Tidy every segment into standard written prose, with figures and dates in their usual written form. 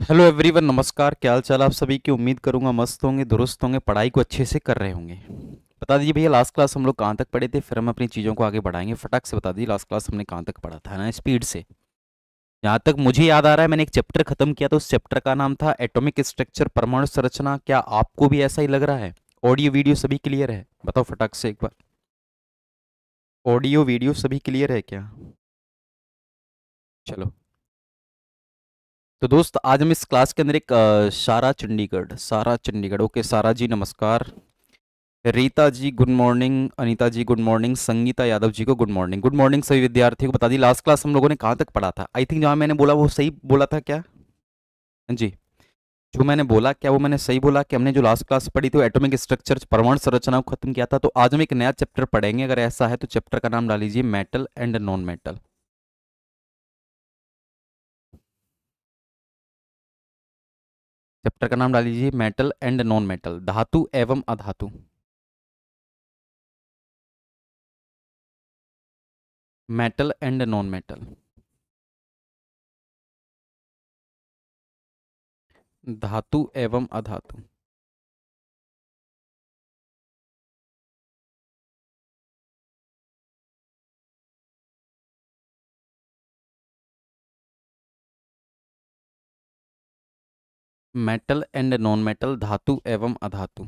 Hello everyone, नमस्कार। क्या हाल चाल आप सभी की। उम्मीद करूंगा मस्त होंगे, दुरुस्त होंगे, पढ़ाई को अच्छे से कर रहे होंगे। बता दीजिए भैया, लास्ट क्लास हम लोग कहाँ तक पढ़े थे, फिर हम अपनी चीज़ों को आगे बढ़ाएंगे। फटाक से बता दीजिए लास्ट क्लास हमने कहाँ तक पढ़ा था ना, स्पीड से। जहाँ तक मुझे याद आ रहा है मैंने एक चैप्टर खत्म किया था, उस चैप्टर का नाम था एटॉमिक स्ट्रक्चर, परमाणु संरचना। क्या आपको भी ऐसा ही लग रहा है? ऑडियो वीडियो सभी क्लियर है? बताओ फटाक से एक बार। ऑडियो वीडियो सभी क्लियर है क्या? चलो। तो दोस्त, आज हम इस क्लास के अंदर एक सारा चंडीगढ़ ओके, सारा जी नमस्कार। रीता जी गुड मॉर्निंग, अनीता जी गुड मॉर्निंग, संगीता यादव जी को गुड मॉर्निंग। गुड मॉर्निंग सभी विद्यार्थियों को। बता दी लास्ट क्लास हम लोगों ने कहाँ तक पढ़ा था? आई थिंक जहाँ मैंने बोला वो सही बोला था क्या? हाँ जी। जो मैंने बोला क्या वो मैंने सही बोला कि हमने जो लास्ट क्लास पढ़ी थी एटॉमिक स्ट्रक्चर, परमाणु संरचना को खत्म किया था। तो आज हम एक नया चैप्टर पढ़ेंगे। अगर ऐसा है तो चैप्टर का नाम डाल लीजिए metal and non metal. Chapter का नाम डाल लीजिए मेटल एंड नॉन मेटल, धातु एवं अधातु। मेटल एंड नॉन मेटल, धातु एवं अधातु। मेटल एंड नॉन मेटल, धातु एवं अधातु।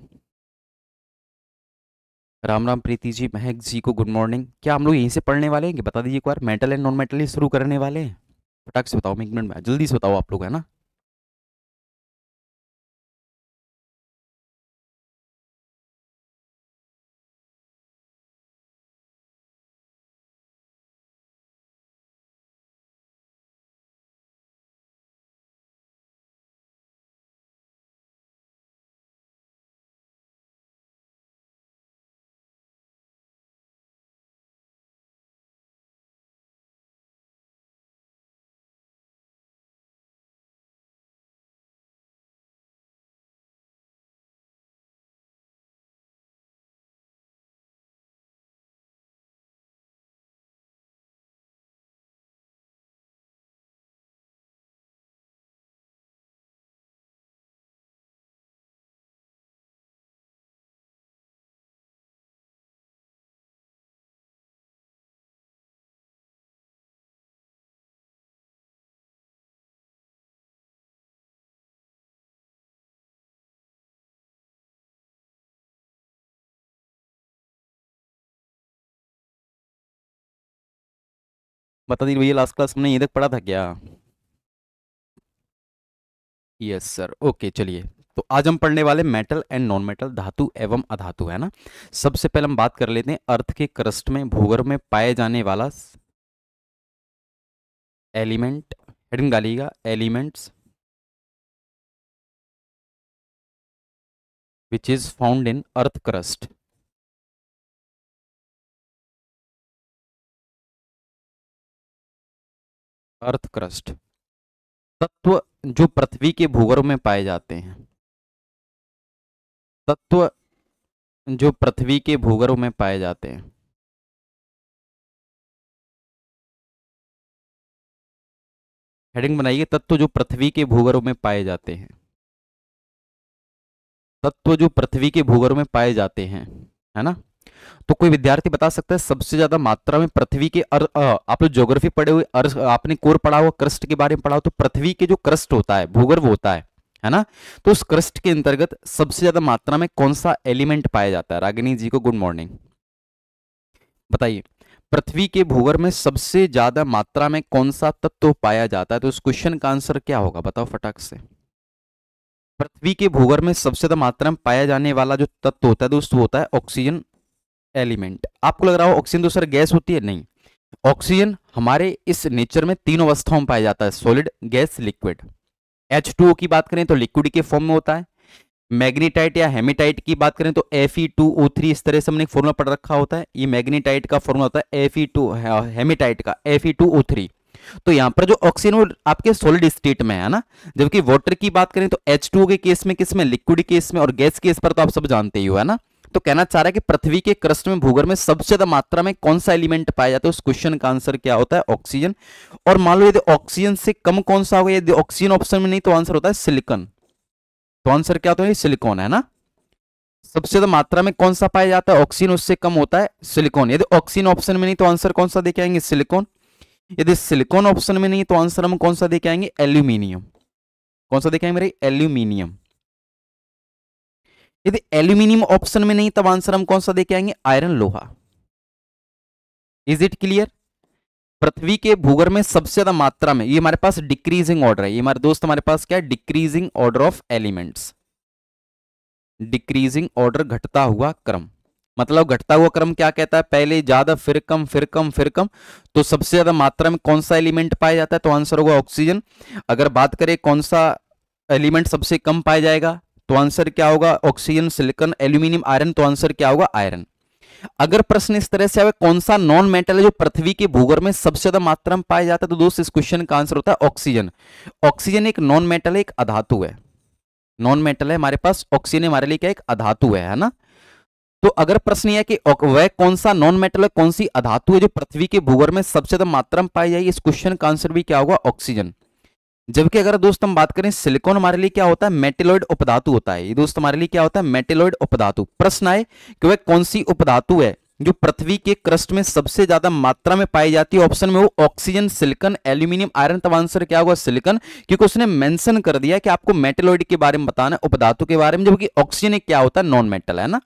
राम राम प्रीति जी, महक जी को गुड मॉर्निंग। क्या हम लोग यहीं से पढ़ने वाले हैं कि बता दीजिए एक बार, मेटल एंड नॉन मेटल ही शुरू करने वाले हैं? फटाक से बताओ, मैं एक मिनट में जल्दी से बताओ आप लोग, है ना। बता दीजिए भैया, लास्ट क्लास हमने ये तक पढ़ा था क्या? यस सर, ओके चलिए। तो आज हम पढ़ने वाले मेटल एंड नॉन मेटल, धातु एवं अधातु, है ना। सबसे पहले हम बात कर लेते हैं अर्थ के क्रस्ट में, भूगर्भ में पाए जाने वाला एलिमेंट। हेडिंग डालिएगा elements which is found in earth crust. Earth crust, तत्व जो पृथ्वी के भूगर्भ में पाए जाते हैं। तत्व जो पृथ्वी के भूगर्भ में पाए जाते हैं। हेडिंग बनाइए, तत्व जो पृथ्वी के भूगर्भ में पाए जाते हैं। तत्व जो पृथ्वी के भूगर्भ में पाए जाते हैं, है ना। तो कोई विद्यार्थी बता सकता है सबसे ज्यादा मात्रा में पृथ्वी के आप लोग ज्योग्राफी पढ़े हुए, आपने कोर पढ़ा हुआ, क्रस्ट के बारे में पढ़ा हो, तो पृथ्वी के जो क्रस्ट होता है, भूगर्भ होता है ना। तो उस क्रस्ट के अंतर्गत सबसे ज्यादा मात्रा में कौन सा एलिमेंट पाया जाता है? रागिनी जी को गुड मॉर्निंग। बताइए, पृथ्वी के भूगर्भ में सबसे ज्यादा मात्रा में कौन सा तत्व पाया जाता है? तो इस क्वेश्चन का आंसर क्या होगा, बताओ फटाक से। पृथ्वी के भूगर्भ में सबसे ज्यादा मात्रा में पाया जाने वाला जो तत्व होता है दोस्तों, होता है ऑक्सीजन एलिमेंट। आपको लग रहा हो ऑक्सीजन तो सर गैस होती है, नहीं। ऑक्सीजन हमारे इस नेचर में तीन अवस्थाओं में पाया जाता है, सॉलिड, गैस, लिक्विड। H2O की बात करें तो लिक्विड के फॉर्म में होता है। मैग्नीटाइट या हेमेटाइट की बात करें तो Fe2O3, इस तरह से हमने फॉर्मूला पढ़ रखा होता है। ये मैग्नीटाइट का फॉर्मूला होता है Fe2, हेमेटाइट का Fe2O3। तो यहाँ पर जो ऑक्सीजन वो आपके सॉलिड स्टेट में है ना। जबकि वाटर की बात करें तो H2O के केस में, किस में, लिक्विड केस में, और गैस केस पर तो आप सब जानते ही हो, है ना। तो कहना चाह रहा है कि पृथ्वी के क्रस्ट में भूगर्भ में सबसे ज्यादा मात्रा में कौन सा एलिमेंट पाया जाता है, उस क्वेश्चन का आंसर क्या होता है, ऑक्सीजन। और मान लो यदि ऑक्सीजन से कम कौन सा होगा, यदि ऑक्सीजन ऑप्शन में नहीं तो आंसर होता है सिलिकॉन। तो आंसर क्या होता है, सिलिकॉन है ना। सबसे ज्यादा मात्रा में कौन सा पाया जाता है, ऑक्सीजन, उससे कम होता है सिलिकॉन। यदि ऑक्सीजन ऑप्शन में नहीं तो आंसर कौन सा देके आएंगे, सिलिकॉन। यदि सिलिकॉन ऑप्शन में नहीं तो आंसर हम कौन सा देके आएंगे, एल्यूमिनियम। कौन सा देखे आएंगे मेरे, एल्यूमिनियम। यदि एल्यूमिनियम ऑप्शन में नहीं तब आंसर हम कौन सा देके आएंगे, आयरन, लोहा। Is it clear. पृथ्वी के भूगर्भ में सबसे ज्यादा मात्रा में, ये हमारे पास डिक्रीजिंग ऑर्डर है, ये हमारे दोस्त हमारे पास क्या है, decreasing order of elements. Decreasing order, घटता हुआ क्रम। मतलब घटता हुआ क्रम क्या कहता है, पहले ज्यादा फिर कम फिर कम फिर कम। तो सबसे ज्यादा मात्रा में कौन सा एलिमेंट पाया जाता है, तो आंसर होगा ऑक्सीजन। अगर बात करें कौन सा एलिमेंट सबसे कम पाया जाएगा, तो आंसर क्या होगा, ऑक्सीजन, सिलिकॉन, एल्यूमिनियम, आयरन। तो आंसर क्या होगा, आयरन। अगर प्रश्न इस तरह से आवे, कौन सा नॉन मेटल है जो पृथ्वी के भूगर्भ में सबसे ज्यादा मात्रा में पाया जाता है, तो दोस्त इस क्वेश्चन का आंसर होता है ऑक्सीजन। ऑक्सीजन एक नॉन मेटल है, एक अधातु है। नॉन मेटल है हमारे पास, ऑक्सीजन हमारे लिए क्या, एक अधातु है ना। तो अगर प्रश्न यह है कि वह कौन सा नॉन मेटल है, कौन सी अधातु है जो पृथ्वी के भूगर्भ में सबसे ज्यादा मात्रा में पाई जाएगी, इस क्वेश्चन का आंसर भी क्या होगा, ऑक्सीजन। जबकि अगर दोस्त हम बात करें सिलिकॉन, हमारे लिए क्या होता है, मेटेलॉइड उपधातु होता है। ये दोस्त हमारे लिए क्या होता है, मेटेलॉइड उपधातु। प्रश्न आए कि वह कौन सी उपधातु है जो पृथ्वी के क्रस्ट में सबसे ज्यादा मात्रा में पाई जाती है, ऑप्शन में वो ऑक्सीजन, सिलिकॉन, एल्यूमिनियम, आयरन। तब आंसर क्या होगा, सिलिकॉन, क्योंकि उसने मेंशन कर दिया कि आपको मेटेलॉइड के बारे में बताना है, उपधातु के बारे में, जबकि ऑक्सीजन एक क्या होता है, नॉन मेटल है ना।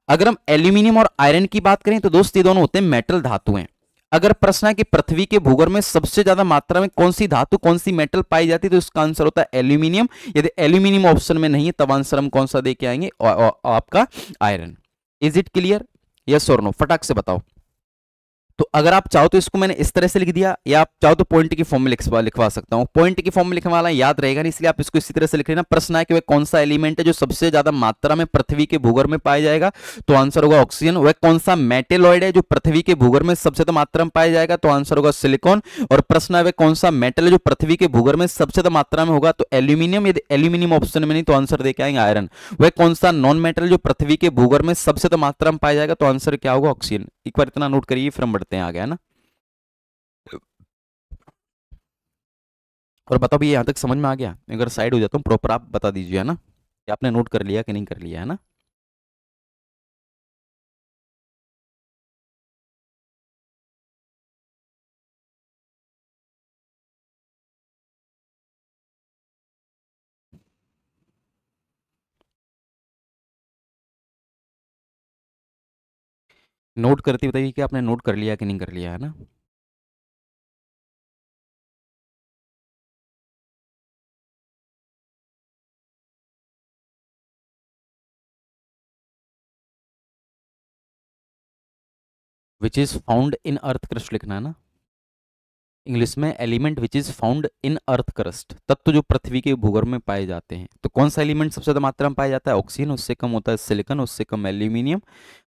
अगर हम एल्यूमिनियम और आयरन की बात करें तो दोस्त ये दोनों होते हैं मेटल धातुएं। अगर प्रश्न है कि पृथ्वी के भूगर्भ में सबसे ज्यादा मात्रा में कौन सी धातु, कौन सी मेटल पाई जाती है, तो इसका आंसर होता है एल्यूमिनियम। यदि एल्यूमिनियम ऑप्शन में नहीं है तब आंसर हम कौन सा देके आएंगे, आपका iron. Is it clear, yes और नो, फटाक से बताओ। तो अगर आप चाहो तो इसको मैंने इस तरह से लिख दिया, या आप चाहो तो पॉइंट की फॉर्म में लिखवा सकता हूं। पॉइंट की फॉर्म में लिखने वाला याद रहेगा नहीं, इसलिए आप इसको इसी तरह से लिख लेना। प्रश्न है कि वह कौन सा एलिमेंट है जो सबसे ज्यादा मात्रा में पृथ्वी के भूगर्भ में पाया जाएगा, तो आंसर होगा ऑक्सीजन। वह कौन सा मेटेलॉइड है जो पृथ्वी के भूगर्भ में सबसे ज्यादा मात्रा में पाया जाएगा, तो आंसर होगा सिलिकॉन। और प्रश्न है वह कौन सा मेटल है जो पृथ्वी के भूगर्भ में सबसे ज्यादा मात्रा में होगा, तो एल्यूमिनियम। यदि एल्यूमिनियम ऑप्शन में नहीं तो आंसर देके आएंगे आयरन। वह कौन सा नॉन मेटल जो पृथ्वी के भूगर्भ में सबसे ज्यादा मात्रा में पाया जाएगा, तो आंसर क्या होगा, ऑक्सीजन। एक बार इतना नोट करिए, फिर हम बढ़ते हैं आगे, है ना। और बताओ भी यहाँ तक समझ में आ गया, अगर साइड हो जाता हूँ प्रॉपर आप बता दीजिए, है ना, कि आपने नोट कर लिया कि नहीं कर लिया, है ना। नोट करती बताइए कि आपने नोट कर लिया कि नहीं कर लिया, है ना। Which is found in earth crust लिखना है ना। इंग्लिश में element which is found in earth crust, तत्व जो पृथ्वी के भूगर्भ में पाए जाते हैं। तो कौन सा एलिमेंट सबसे ज्यादा मात्रा में पाया जाता है, ऑक्सीजन, उससे कम होता है सिलिकॉन, उससे कम एल्यूमिनियम,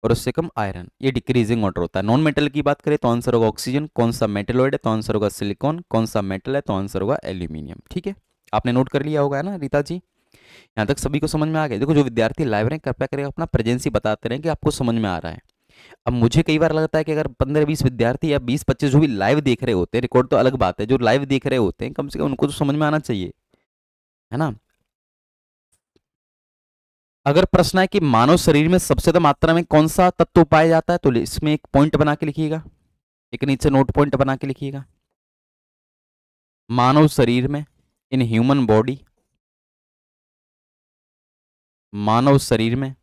और उससे कम आयरन। ये डिक्रीजिंग ऑर्डर होता है। नॉन मेटल की बात करें तो आंसर होगा ऑक्सीजन। कौन सा मेटेलॉइड है तो आंसर होगा सिलिकॉन। कौन सा मेटल है तो आंसर होगा एल्यूमिनियम। ठीक है, आपने नोट कर लिया होगा, है ना रीता जी। यहाँ तक सभी को समझ में आ गया। देखो जो विद्यार्थी लाइव रहे कृपया करके अपना प्रेजेंसी बताते रहे कि आपको समझ में आ रहा है। अब मुझे कई बार लगता है कि अगर 15-20 विद्यार्थी या 20-25 जो भी लाइव देख रहे होते हैं, रिकॉर्ड तो अलग बात है, जो लाइव देख रहे होते हैं कम से कम उनको तो समझ में आना चाहिए, है ना। अगर प्रश्न है कि मानव शरीर में सबसे ज्यादा मात्रा में कौन सा तत्व पाया जाता है, तो इसमें एक पॉइंट बना के लिखिएगा, एक नीचे नोट पॉइंट बना के लिखिएगा। मानव शरीर में, इन ह्यूमन बॉडी, मानव शरीर में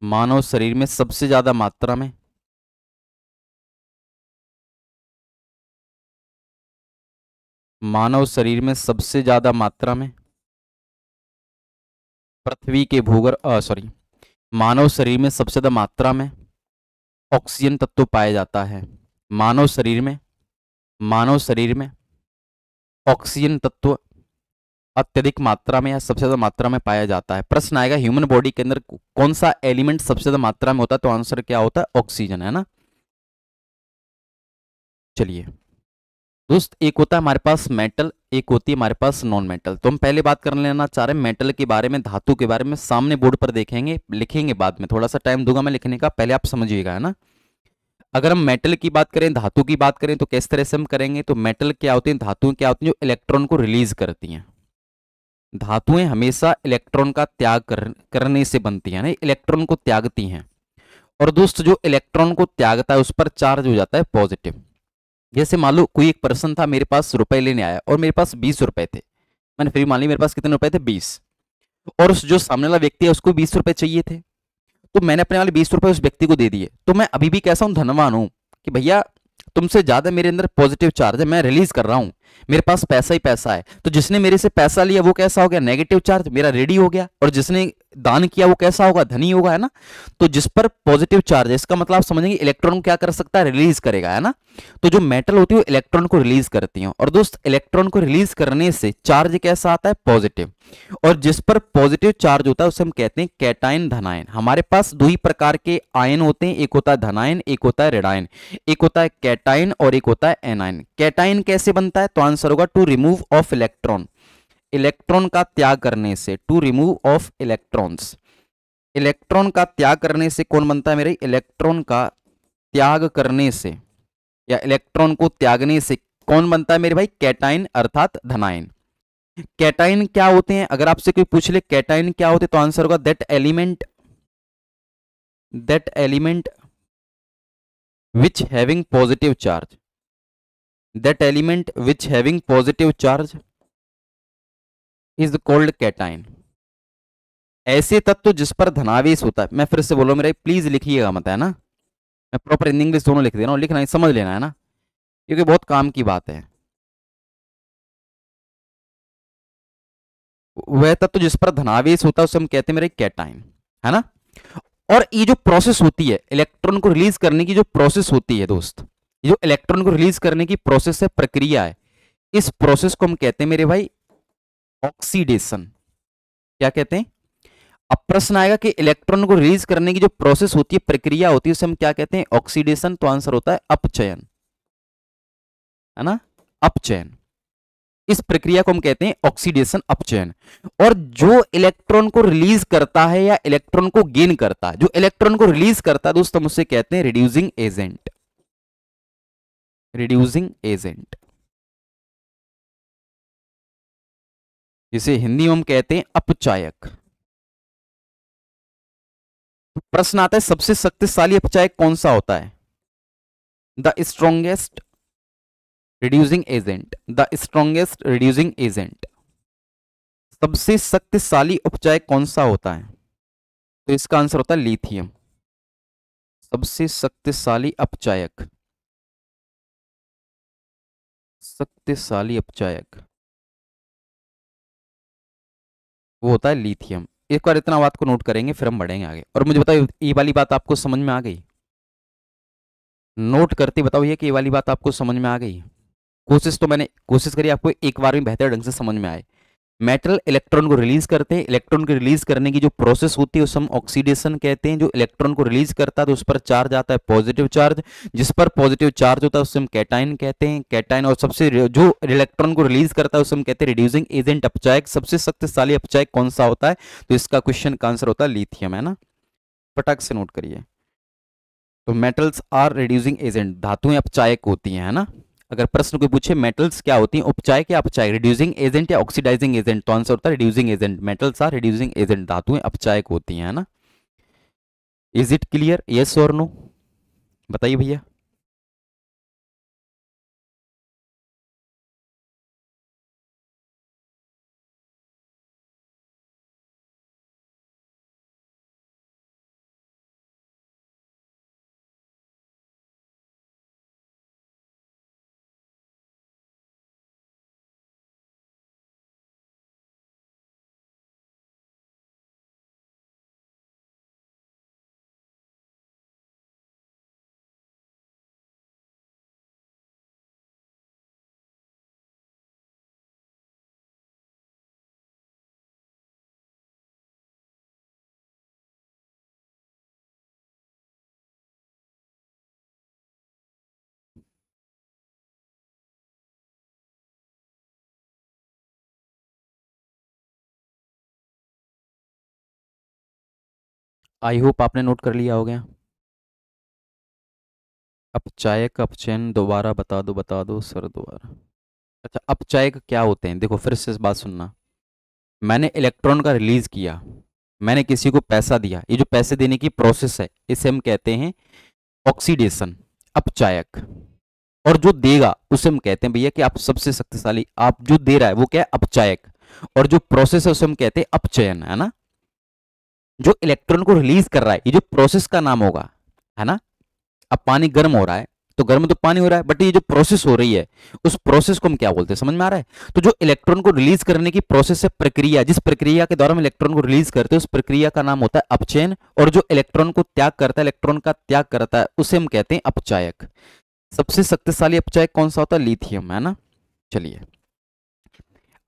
मानव शरीर में सबसे ज्यादा मात्रा में, मानव शरीर में सबसे ज्यादा मात्रा में पृथ्वी के भूगर्भ सॉरी मानव शरीर में सबसे ज्यादा मात्रा में ऑक्सीजन तत्व पाया जाता है। मानव शरीर में, मानव शरीर में ऑक्सीजन तत्व अत्यधिक मात्रा में या सबसे ज्यादा मात्रा में पाया जाता है। प्रश्न आएगा ह्यूमन बॉडी के अंदर कौन सा एलिमेंट सबसे ज्यादा मात्रा में होता है, तो आंसर क्या होता है, ऑक्सीजन, है ना। चलिए दोस्त, एक होता है हमारे पास मेटल, एक होती है हमारे पास नॉन मेटल। तो हम पहले बात कर लेना चाह रहे हैं मेटल के बारे में, धातु के बारे में। सामने बोर्ड पर देखेंगे, लिखेंगे बाद में, थोड़ा सा टाइम दूंगा मैं लिखने का, पहले आप समझिएगा, है ना। अगर हम मेटल की बात करें, धातु की बात करें, तो किस तरह से हम करेंगे। तो मेटल क्या होते हैं, धातुएं क्या होती हैं, जो इलेक्ट्रॉन को रिलीज करती हैं। धातुएं हमेशा इलेक्ट्रॉन का त्याग करने से बनती हैं, ना, इलेक्ट्रॉन को त्यागती हैं। और दोस्त जो इलेक्ट्रॉन को त्यागता है उस पर चार्ज हो जाता है पॉजिटिव। जैसे मान लो कोई एक पर्सन था, मेरे पास रुपए लेने आया और मेरे पास 20 रुपए थे। मैंने फिर मान ली मेरे पास कितने रुपए थे, 20। और उस जो सामने वाला व्यक्ति है उसको 20 रुपए चाहिए थे, तो मैंने अपने वाले 20 रुपए उस व्यक्ति को दे दिए। तो मैं अभी भी कैसा हूं, धनवान हूं कि भैया तुमसे ज्यादा मेरे अंदर पॉजिटिव चार्ज है, मैं रिलीज कर रहा हूं, मेरे पास पैसा ही पैसा है। तो जिसने मेरे से पैसा लिया वो कैसा हो गया, नेगेटिव चार्ज, मेरा रेडी हो गया। और जिसने दान किया वो कैसा होगा, धनी होगा, है ना। तो जिस पर पॉजिटिव चार्ज है, इसका मतलब आप समझेंगे इलेक्ट्रॉन को क्या कर सकता है, रिलीज करेगा, है ना। तो जो मेटल होती है वो इलेक्ट्रॉन को रिलीज करती है। और दोस्त इलेक्ट्रॉन को रिलीज करने से चार्ज कैसा आता है, पॉजिटिव। और जिस पर पॉजिटिव चार्ज होता है उसे हम कहते हैं कैटायन धनायन। हमारे पास दो ही प्रकार के आयन होते हैं, एक होता है धनायन, एक होता है ऋणायन। एक होता है कैटायन और एक होता है एनायन। कैटायन कैसे बनता है, तो आंसर होगा to remove of electron, electron का त्याग करने से, to remove of electrons. Electron का त्याग करने से कौन बनता है मेरे, इलेक्ट्रॉन का त्याग करने से या इलेक्ट्रॉन को त्यागने से कौन बनता है मेरे भाई, कैटायन अर्थात धनायन। कैटायन क्या होते हैं, अगर आपसे कोई पूछ ले कैटायन क्या होते, तो आंसर होगा that element which having positive charge, that element which having positive charge is called cation। ऐसे तत्व जिस पर धनावेश होता है, मैं फिर से बोलो मेरे, प्लीज लिखिएगा मत, है ना। मैं प्रॉपर हिंदी इंग्लिश दोनों लिख दे रहा हूं, लिखना है, समझ लेना, है ना, क्योंकि बहुत काम की बात है। वह तत्व जिस पर धनावेश होता है उसे हम कहते हैं मेरे कैटाइन, है ना। और ये जो प्रोसेस होती है इलेक्ट्रॉन को रिलीज करने की, जो प्रोसेस होती है दोस्त, ये जो इलेक्ट्रॉन को रिलीज करने की प्रोसेस है, प्रक्रिया है, इस प्रोसेस को हम कहते हैं मेरे भाई ऑक्सीडेशन। क्या कहते हैं। अब प्रश्न आएगा कि इलेक्ट्रॉन को रिलीज करने की जो प्रोसेस होती है, प्रक्रिया होती है, उसे हम क्या कहते हैं, ऑक्सीडेशन। तो आंसर होता है अपचयन, है ना, अपचयन। इस प्रक्रिया को हम कहते हैं ऑक्सीडेशन, अपचयन। और जो इलेक्ट्रॉन को रिलीज करता है या इलेक्ट्रॉन को गेन करता है, जो इलेक्ट्रॉन को रिलीज करता है दोस्तों, हम उसे कहते हैं रिड्यूसिंग एजेंट, रिड्यूसिंग एजेंट, जिसे हिंदी में हम कहते हैं अपचायक। तो प्रश्न आता है सबसे शक्तिशाली अपचायक कौन सा होता है, the strongest reducing agent, the strongest reducing agent. सबसे शक्तिशाली उपचायक कौन सा होता है, तो इसका आंसर होता है लिथियम। सबसे शक्तिशाली अपचायक, शक्तिशाली अपचायक वो होता है लिथियम। एक बार इतना बात को नोट करेंगे फिर हम बढ़ेंगे आगे। और मुझे बताओ ये वाली बात आपको समझ में आ गई, नोट करते बताओ ये कि ये वाली बात आपको समझ में आ गई। कोशिश तो मैंने कोशिश करी आपको एक बार में बेहतर ढंग से समझ में आए। मेटल इलेक्ट्रॉन को रिलीज करते हैं, इलेक्ट्रॉन को रिलीज करने की जो प्रोसेस होती है उसे हम ऑक्सीडेशन कहते हैं। जो इलेक्ट्रॉन को रिलीज करता है तो उस पर चार्ज आता है पॉजिटिव चार्ज, जिस पर पॉजिटिव चार्ज होता है उसे हम कैटाइन कहते हैं, कैटाइन। और सबसे जो इलेक्ट्रॉन को रिलीज करता है उसे हम कहते हैं रिड्यूसिंग एजेंट, अपचायक। सबसे शक्तिशाली अपचायक कौन सा होता है, तो इसका क्वेश्चन का आंसर होता है लिथियम, है ना। फटाक से नोट करिए। तो मेटल्स आर रिड्यूसिंग एजेंट, धातुएं अपचायक होती हैं, है ना। अगर प्रश्न कोई पूछे मेटल्स क्या होती हैं, उपचायक या अपचायक, रिड्यूसिंग एजेंट या ऑक्सीडाइजिंग एजेंट, तो आंसर होता है reducing agent. Metals are reducing agent, धातुएं अपचायक होती हैं, है ना। इज इट क्लियर, यस और नो, बताइए भैया। आई होप आपने नोट कर लिया हो गया। अपचायक अपचयन दोबारा बता दो सर दोबारा। अच्छा, अपचायक क्या होते हैं, देखो फिर से इस बात सुनना। मैंने इलेक्ट्रॉन का रिलीज किया, मैंने किसी को पैसा दिया, ये जो पैसे देने की प्रोसेस है इसे हम कहते हैं ऑक्सीडेशन, अपचायक। और जो देगा उसे हम कहते हैं भैया कि आप सबसे शक्तिशाली, आप जो दे रहा है वो क्या है, अपचायक। और जो प्रोसेस है उसे हम कहते हैं अपचयन, है ना। जो इलेक्ट्रॉन को रिलीज कर रहा है ये जो प्रोसेस का नाम होगा, है ना। अब पानी गर्म हो रहा है तो गर्म तो पानी हो रहा है, बट ये जो प्रोसेस हो रही है उस प्रोसेस को हम क्या बोलते हैं, समझ में आ रहा है। तो जो इलेक्ट्रॉन को रिलीज करने की प्रोसेस है, प्रक्रिया, जिस प्रक्रिया के द्वारा हम इलेक्ट्रॉन को रिलीज करते हैं उस प्रक्रिया का नाम होता है अपचयन। और जो इलेक्ट्रॉन को त्याग करता है, इलेक्ट्रॉन का त्याग करता है, उसे हम कहते हैं अपचायक। सबसे शक्तिशाली अपचायक कौन सा होता है, लिथियम, है ना। चलिए,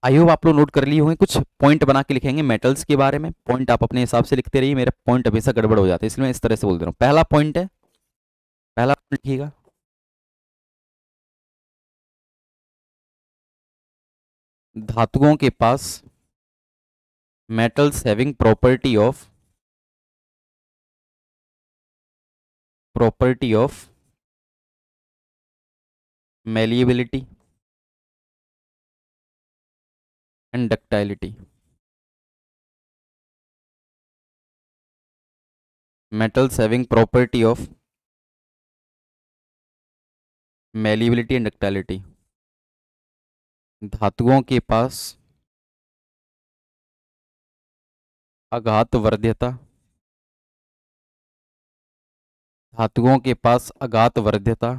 आई होप आप लोग नोट कर लिए होंगे, कुछ पॉइंट बना के लिखेंगे मेटल्स के बारे में। पॉइंट आप अपने हिसाब से लिखते रहिए, मेरे पॉइंट हमेशा गड़बड़ हो जाते हैं इसलिए मैं इस तरह से बोल दे रहा हूँ। पहला पॉइंट है, पहला पॉइंट लिखिएगा, धातुओं के पास metals having property of malleability and ductility। metals having property of malleability and ductility, धातुओं के पास अघातवर्ध्यता, धातुओं के पास अघातवर्ध्यता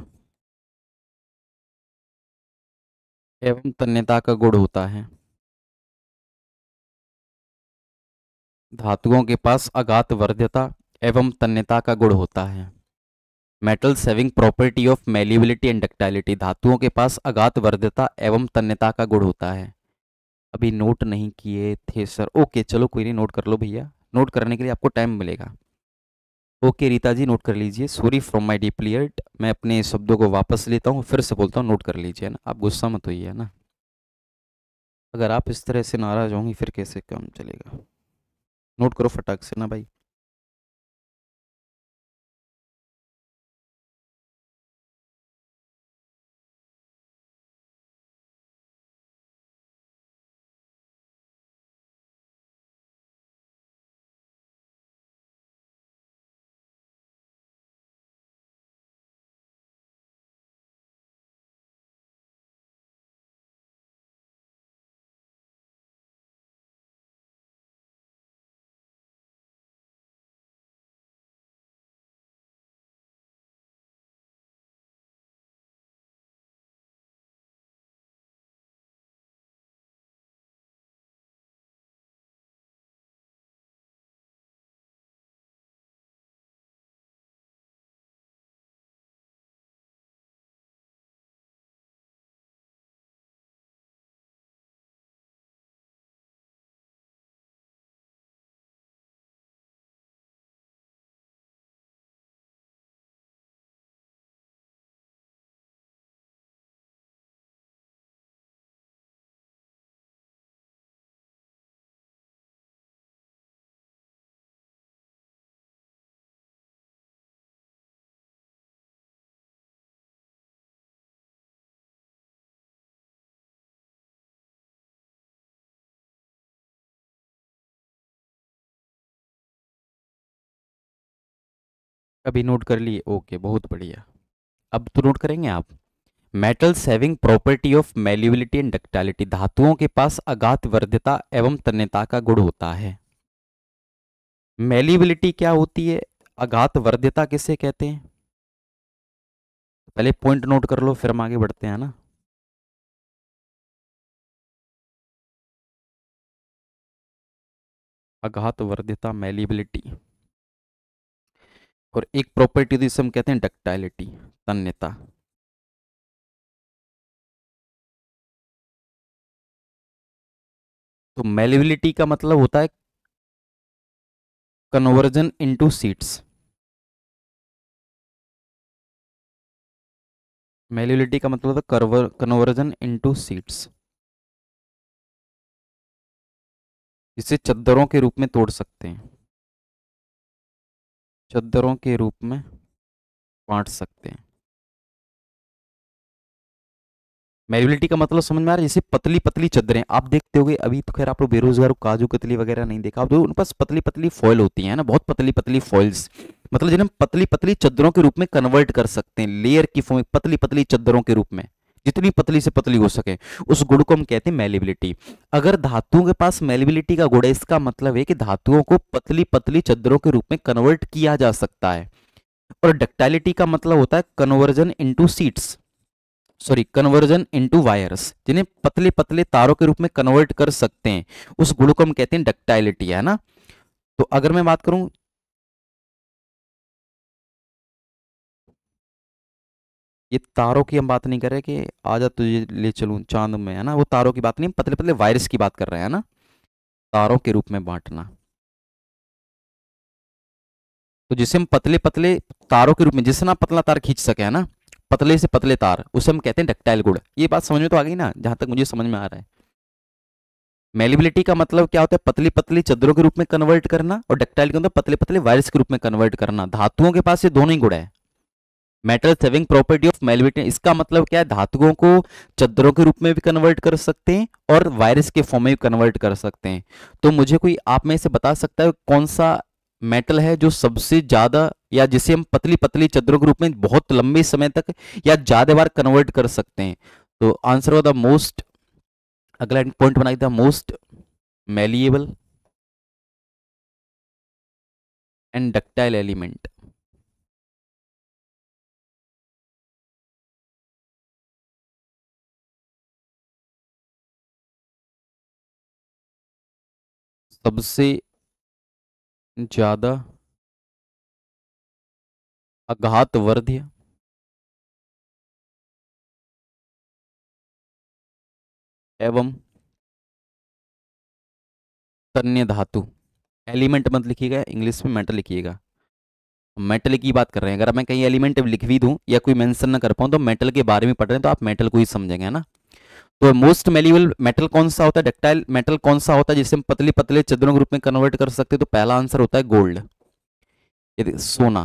एवं तन्यता का गुण होता है, धातुओं के पास अघातवर्ध्यता एवं तन्यता का गुण होता है। Metals having property of malleability and ductility, धातुओं के पास अघातवर्ध्यता एवं तन्यता का गुण होता है। अभी नोट नहीं किए थे सर, ओके चलो कोई नहीं, नोट कर लो भैया, नोट करने के लिए आपको टाइम मिलेगा। ओके रीता जी नोट कर लीजिए, sorry from my deeply hurt, मैं अपने शब्दों को वापस लेता हूँ, फिर से बोलता हूँ, नोट कर लीजिए ना, आप गुस्सा मत होइए ना। अगर आप इस तरह से नाराज होंगी फिर कैसे काम चलेगा। नोट करो फटाक से ना भाई। अभी नोट कर लिए, ओके बहुत बढ़िया। अब तो नोट करेंगे आप, metals having property of malleability and ductility, धातुओं के पास अघात वर्ध्यता एवं तन्यता का गुण होता है। मेल्यूबिलिटी क्या होती है, अघात वर्ध्यता किसे कहते हैं, पहले पॉइंट नोट कर लो फिर हम आगे बढ़ते हैं ना। अघात वर्ध्यता मेल्यूबिलिटी, और एक प्रॉपर्टी जिसे हम कहते हैं डक्टाइलिटी, तन्यता। तो मेल्यूबिलिटी का मतलब होता है कन्वर्जन इनटू सीट्स, मेल्यूबिलिटी का मतलब है कन्वर्जन इनटू सीट्स, जिसे चद्दरों के रूप में तोड़ सकते हैं। चद्दरों के रूप में बांट सकते हैं। मेलिबिलिटी का मतलब समझ में आ रहा है? जैसे पतली पतली चद्दरें आप देखते होगे, अभी तो खैर आप लोग बेरोजगार हो, काजू कतली वगैरह नहीं देखा, आप तो उनके पास पतली पतली फॉइल होती है ना, बहुत पतली पतली फॉइल्स, मतलब जिन्हें हम पतली पतली चद्दरों के रूप में कन्वर्ट कर सकते हैं, लेयर की फॉर्म में पतली पतली चद्दरों के रूप में, जितनी पतली से पतली हो सके, उस गुण को हम कहते हैं मेलिबिलिटी। अगर धातुओं के पास मेलिबिलिटी का गुण है, इसका मतलब है कि धातुओं को पतली पतली चद्दरों के रूप में कन्वर्ट किया जा सकता है। और डक्टाइलिटी का मतलब होता है conversion into seats, sorry conversion into wires, जिन्हें पतले पतले तारों के रूप में कन्वर्ट कर सकते हैं, उस गुण को हम कहते हैं डक्टाइलिटी, है ना। तो अगर मैं बात करूं, ये तारों की हम बात नहीं कर रहे कि आजा तुझे ले चलूं चांद में, है ना, वो तारों की बात नहीं, पतले पतले वायरस की बात कर रहे हैं ना, तारों के रूप में बांटना। तो जिसे हम पतले पतले तारों के रूप में, जिससे ना पतला तार खींच सके, है ना, पतले से पतले तार, उसे हम कहते हैं डक्टाइल गुण। ये बात समझ में तो आ गई ना, जहां तक मुझे समझ में आ रहा है। मेलिबिलिटी का मतलब क्या होता है? पतली पतली चद्दरों के रूप में कन्वर्ट करना, और डक्टाइल के अंदर पतले पतले वायरस के रूप में कन्वर्ट करना। धातुओं के पास ये दोनों ही गुण है। Metal having property of malleability, इसका मतलब क्या है? धातुओं को चद्दरों के रूप में भी कन्वर्ट कर सकते हैं और वायरस के फॉर्म में भी कन्वर्ट कर सकते हैं। तो मुझे कोई आप में से बता सकता है कौन सा मेटल है जो सबसे ज्यादा, या जिसे हम पतली पतली चद्दरों के रूप में बहुत लंबे समय तक या ज्यादा बार कन्वर्ट कर सकते हैं? तो आंसर होगा द मोस्ट, अगला पॉइंट बनाई, the most malleable and ductile element। सबसे ज्यादा आघातवर्ध्य एवं तन्य धातु, एलिमेंट मत लिखिएगा, इंग्लिश में मेटल लिखिएगा। मेटल की बात कर रहे हैं, अगर मैं कहीं एलिमेंट लिख भी दूं या कोई मेंशन ना कर पाऊं तो मेटल के बारे में पढ़ रहे हैं तो आप मेटल को ही समझेंगे, है ना। तो मोस्ट मेल्यूबल मेटल कौन सा होता है? डक्टाइल मेटल कौन सा होता है जिसे हम पतले पतले चद्दरों के रूप में कन्वर्ट कर सकते हैं? तो पहला आंसर होता है गोल्ड, यदि सोना।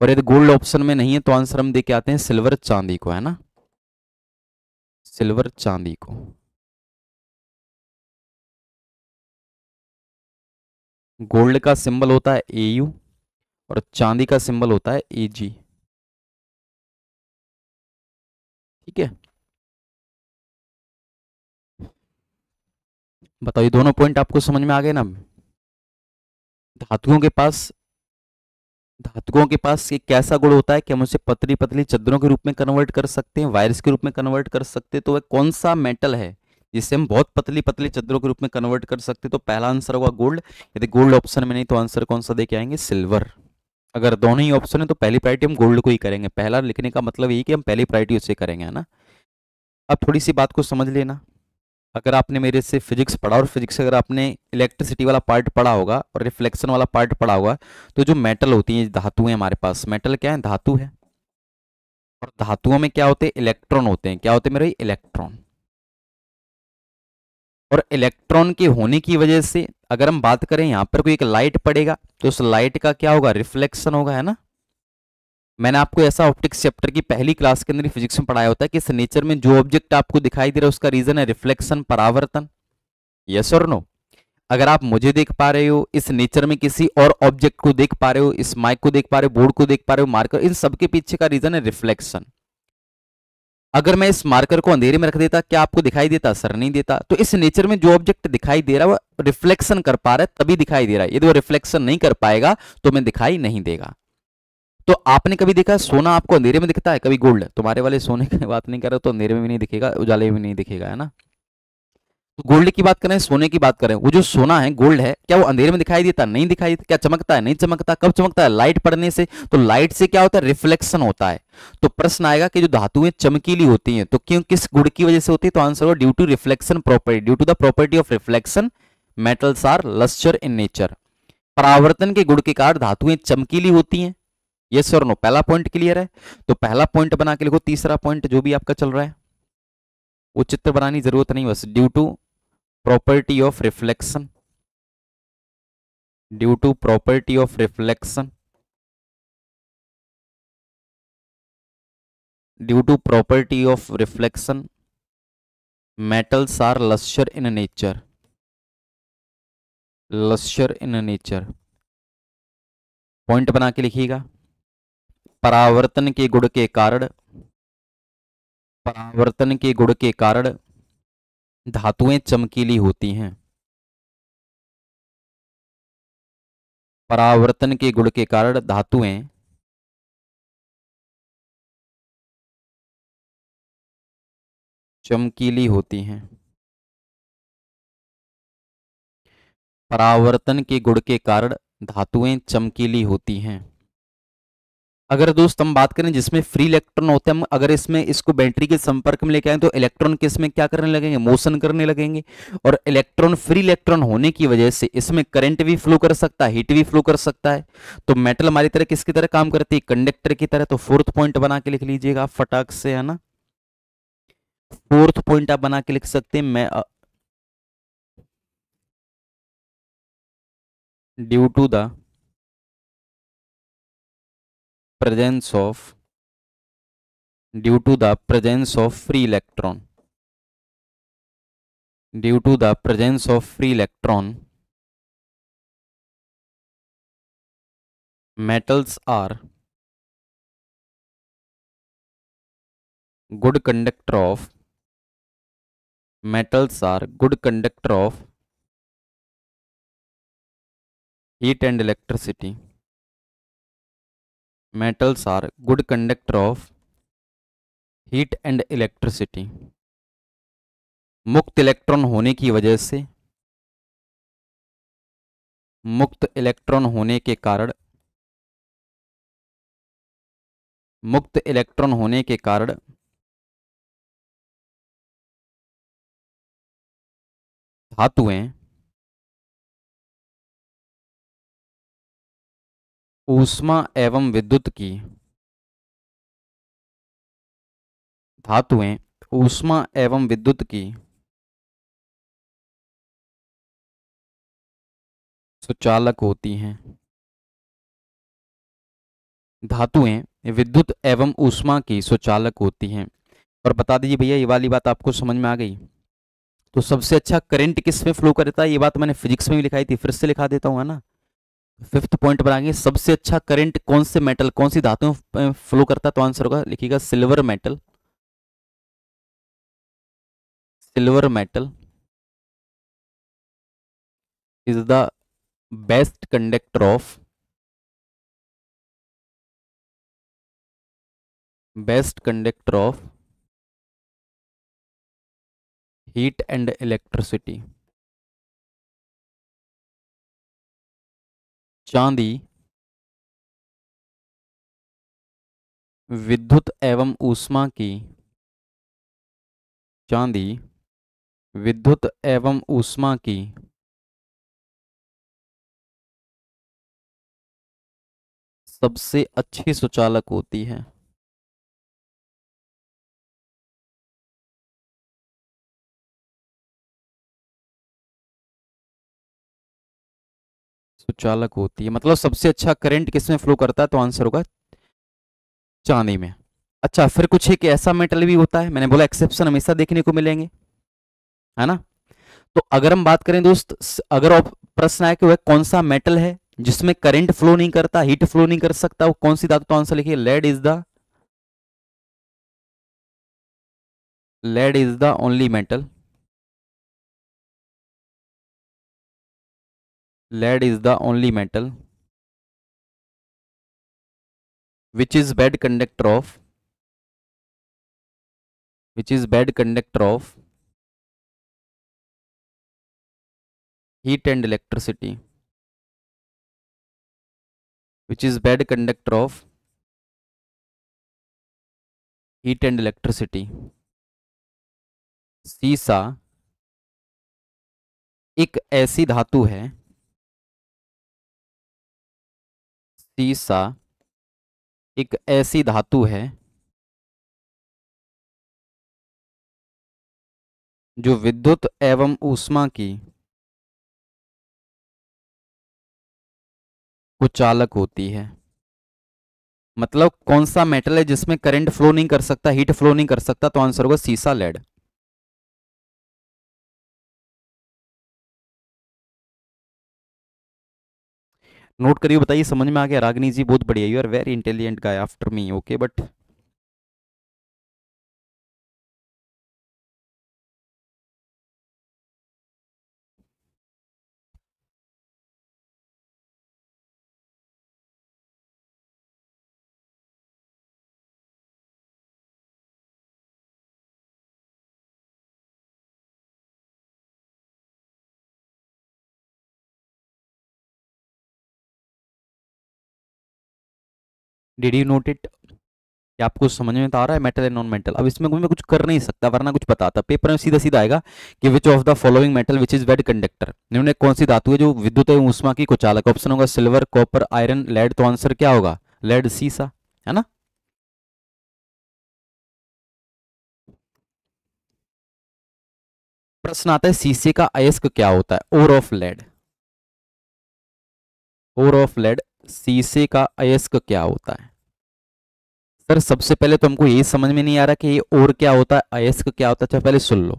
और यदि गोल्ड ऑप्शन में नहीं है तो आंसर हम दे के आते हैं सिल्वर, चांदी को, है ना, सिल्वर चांदी को। गोल्ड का सिंबल होता है AU और चांदी का सिंबल होता है AG, ठीक है। बताओ ये दोनों पॉइंट आपको समझ में आ गए ना। धातुओं के पास, धातुओं के पास एक कैसा गुण होता है कि हम उसे पतली पतली चद्दरों के रूप में कन्वर्ट कर सकते हैं, वायरस के रूप में कन्वर्ट कर सकते हैं। तो वह कौन सा मेटल है जिसे हम बहुत पतली पतली चद्दरों के रूप में कन्वर्ट कर सकते हैं? तो पहला आंसर होगा गोल्ड, यदि गोल्ड ऑप्शन में नहीं तो आंसर कौन सा देके आएंगे? सिल्वर। अगर दोनों ही ऑप्शन है तो पहली प्रायोरिटी हम गोल्ड को ही करेंगे, पहला लिखने का मतलब यही कि हम पहली प्रायोरिटी उसे करेंगे, है ना। अब थोड़ी सी बात को समझ लेना, अगर आपने मेरे से फिजिक्स पढ़ा और फिजिक्स से अगर आपने इलेक्ट्रिसिटी वाला पार्ट पढ़ा होगा और रिफ्लेक्शन वाला पार्ट पढ़ा होगा, तो जो मेटल होती है, धातुएं हमारे पास, मेटल क्या है? धातु है। और धातुओं में क्या होते हैं? इलेक्ट्रॉन होते हैं। क्या होते हैं मेरे? इलेक्ट्रॉन। और इलेक्ट्रॉन के होने की वजह से अगर हम बात करें, यहां पर कोई एक लाइट पड़ेगा तो उस लाइट का क्या होगा? रिफ्लेक्शन होगा, है ना। मैंने आपको ऐसा ऑप्टिक्स चैप्टर की पहली क्लास के अंदर फिजिक्स में पढ़ाया होता है कि इस नेचर में जो ऑब्जेक्ट आपको दिखाई दे रहा है उसका रीजन है रिफ्लेक्शन, परावर्तन। यस और नो? अगर आप मुझे देख पा रहे हो, इस नेचर में किसी और ऑब्जेक्ट को देख पा रहे हो, इस माइक को देख पा रहे हो, बोर्ड को देख पा रहे हो, मार्कर, इन सब के पीछे का रीजन है रिफ्लेक्शन। अगर मैं इस मार्कर को अंधेरे में रख देता, क्या आपको दिखाई देता? सर नहीं देता। तो इस नेचर में जो ऑब्जेक्ट दिखाई दे रहा है वो रिफ्लेक्शन कर पा रहा है तभी दिखाई दे रहा है, यदि वो रिफ्लेक्शन नहीं कर पाएगा तो मैं दिखाई नहीं देगा। तो आपने कभी देखा सोना आपको अंधेरे में दिखता है? कभी गोल्ड, तुम्हारे वाले सोने की बात नहीं कर रहे तो अंधेरे में भी नहीं दिखेगा, उजाले में भी नहीं दिखेगा, है ना। गोल्ड की बात करें, सोने की बात करें, वो जो सोना है, गोल्ड है, क्या वो अंधेरे में दिखाई देता? नहीं दिखाई देता। क्या चमकता है? नहीं चमकता। कब चमकता है? लाइट पड़ने से। तो लाइट से क्या होता है? रिफ्लेक्शन होता है। तो प्रश्न आएगा कि जो धातुएं चमकीली होती हैं तो क्यों, किस गुण की वजह से होती है? तो आंसर होगा due to reflection property, due to the property of reflection metals are lustre in nature. परावर्तन के गुण के कारण धातुएं चमकीली होती हैं। यस और नो? पहला पॉइंट क्लियर है? तो पहला पॉइंट बना के लिखो, तीसरा पॉइंट जो भी आपका चल रहा है वो चित्र बनाने की जरूरत नहीं, बस due to property of reflection, due to property of reflection due to property of reflection metals are lustre in nature, lustre in nature. Point बना के लिखिएगा। परावर्तन के गुण के कारण, परावर्तन के गुण के कारण धातुएं चमकीली होती हैं। परावर्तन के गुण के कारण धातुएं चमकीली होती हैं। परावर्तन के गुण के कारण धातुएं चमकीली होती हैं। अगर दोस्त हम बात करें जिसमें फ्री इलेक्ट्रॉन होते हैं, हम अगर इसमें इसको बैटरी के संपर्क में लेके आए तो इलेक्ट्रॉन के इसमें क्या करने लगेंगे, मोशन करने लगेंगे। और इलेक्ट्रॉन फ्री इलेक्ट्रॉन होने की वजह से इसमें करंट भी फ्लो कर सकता है, हीट भी फ्लो कर सकता है। तो मेटल हमारी तरह किसकी तरह काम करती है, कंडक्टर की तरह। तो फोर्थ पॉइंट बना के लिख लीजिएगा फटाक से, है ना। फोर्थ पॉइंट आप बना के लिख सकते हैं, मैं due to the presence of, due to the presence of free electron, due to the presence of free electron metals are good conductor of, metals are good conductor of heat and electricity, metals are good conductor of heat and electricity। मुक्त electron होने की वजह से, मुक्त electron होने के कारण, मुक्त इलेक्ट्रॉन होने के कारण धातुएं ऊष्मा एवं विद्युत की, धातुएं ऊष्मा एवं विद्युत की सुचालक होती हैं। धातुएं विद्युत एवं ऊष्मा की सुचालक होती हैं। और बता दीजिए भैया, ये वाली बात आपको समझ में आ गई। तो सबसे अच्छा करंट किस में फ्लो करता है, ये बात मैंने फिजिक्स में भी लिखाई थी, फिर से लिखा देता हूँ, है ना। फिफ्थ पॉइंट बनाएंगे, सबसे अच्छा करंट कौन से मेटल, कौन सी धातु में फ्लो करता है, तो आंसर होगा, लिखिएगा silver metal. Silver metal is the best conductor of, best conductor of heat and electricity. चांदी विद्युत एवं ऊष्मा की, चांदी विद्युत एवं ऊष्मा की सबसे अच्छी सुचालक होती है। सुचालक होती है मतलब सबसे अच्छा करंट किसमें फ्लो करता है, तो आंसर होगा चांदी में। अच्छा, फिर कुछ एक ऐसा मेटल भी होता है, मैंने बोला एक्सेप्शन हमेशा देखने को मिलेंगे, है ना। तो अगर हम बात करें दोस्त, अगर प्रश्न आया कि वह कौन सा मेटल है जिसमें करंट फ्लो नहीं करता, हीट फ्लो नहीं कर सकता, वो कौन सी धातु, तो आंसर लिखिए lead is the, lead is the only metal, lead is the only metal which is bad conductor of, which is bad conductor of heat and electricity, which is bad conductor of heat and electricity। सीसा एक ऐसी धातु है, सीसा एक ऐसी धातु है जो विद्युत एवं ऊष्मा की कुचालक होती है। मतलब कौन सा मेटल है जिसमें करंट फ्लो नहीं कर सकता, हीट फ्लो नहीं कर सकता, तो आंसर होगा सीसा, लेड। नोट करिए, बताइए समझ में आ गया? रागनी जी बहुत बढ़िया, you are very intelligent guy after me, okay but did you note it? क्या आपको समझ में तो आ रहा है मेटल एंड नॉन मेटल? अब इसमें मैं कुछ कर नहीं सकता वरना कुछ बताता, पेपर में सीधा सीधा आएगा कि which of the following metal which is wed conductor, निम्न कौन सी धातु है जो विद्युत एवं ऊष्मा की कुचालक? ऑप्शन होगा सिल्वर, कॉपर, आयरन, लेड, तो आंसर क्या होगा? लेड, सीसा, है ना? प्रश्न आता है सीसे का अयस्क क्या होता है? Ore of lead, ore of lead, सीसे का अयस्क क्या होता है? सर सबसे पहले तो हमको यही समझ में नहीं आ रहा कि ये और क्या होता है, अयस्क क्या होता है। अच्छा पहले सुन लो,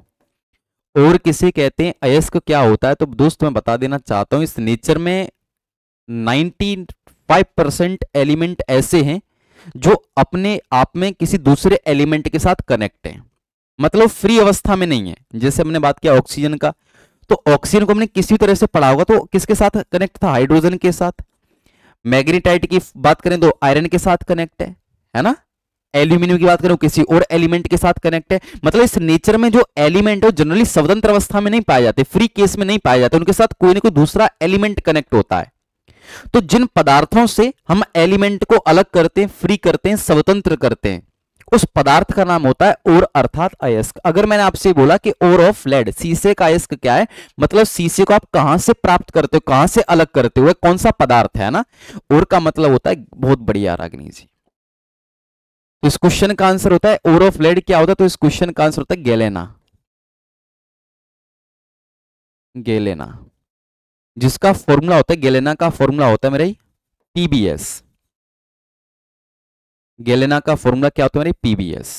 और किसे कहते हैं, अयस्क क्या होता है। तो दोस्त मैं बता देना चाहता हूं, इस नेचर में 95% एलिमेंट ऐसे हैं जो अपने आप में किसी दूसरे एलिमेंट के साथ कनेक्ट हैं, मतलब फ्री अवस्था में नहीं है। जैसे हमने बात किया ऑक्सीजन का, तो ऑक्सीजन को हमने किसी तरह से पढ़ा होगा, तो किसके साथ कनेक्ट था? हाइड्रोजन के साथ। मैग्नेटाइट की बात करें तो आयरन के साथ कनेक्ट है ना? एल्यूमिनियम की बात करें किसी और एलिमेंट के साथ कनेक्ट है। मतलब इस नेचर में जो एलिमेंट है जनरली स्वतंत्र अवस्था में नहीं पाए जाते, फ्री केस में नहीं पाए जाते, उनके साथ कोई ना कोई दूसरा एलिमेंट कनेक्ट होता है। तो जिन पदार्थों से हम एलिमेंट को अलग करते हैं, फ्री करते हैं, स्वतंत्र करते हैं, उस पदार्थ का नाम होता है ओर अर्थात अयस्क। अगर मैंने आपसे बोला कि ओर ऑफ लेड, शीशे का अयस्क क्या है, मतलब शीशे को आप कहां से प्राप्त करते हो, कहां से अलग करते हो, कौन सा पदार्थ है ना? ओर का मतलब होता है, बहुत बढ़िया रागनी जी, तो इस क्वेश्चन का आंसर होता है ओर ऑफ लेड क्या होता है, तो इस क्वेश्चन का आंसर होता है गैलेना, गैलेना, जिसका फॉर्मूला होता है, गैलेना का फॉर्मूला होता है मेरे पीबीएस। गैलेना का फॉर्मूला क्या होता है मेरे? पीबीएस।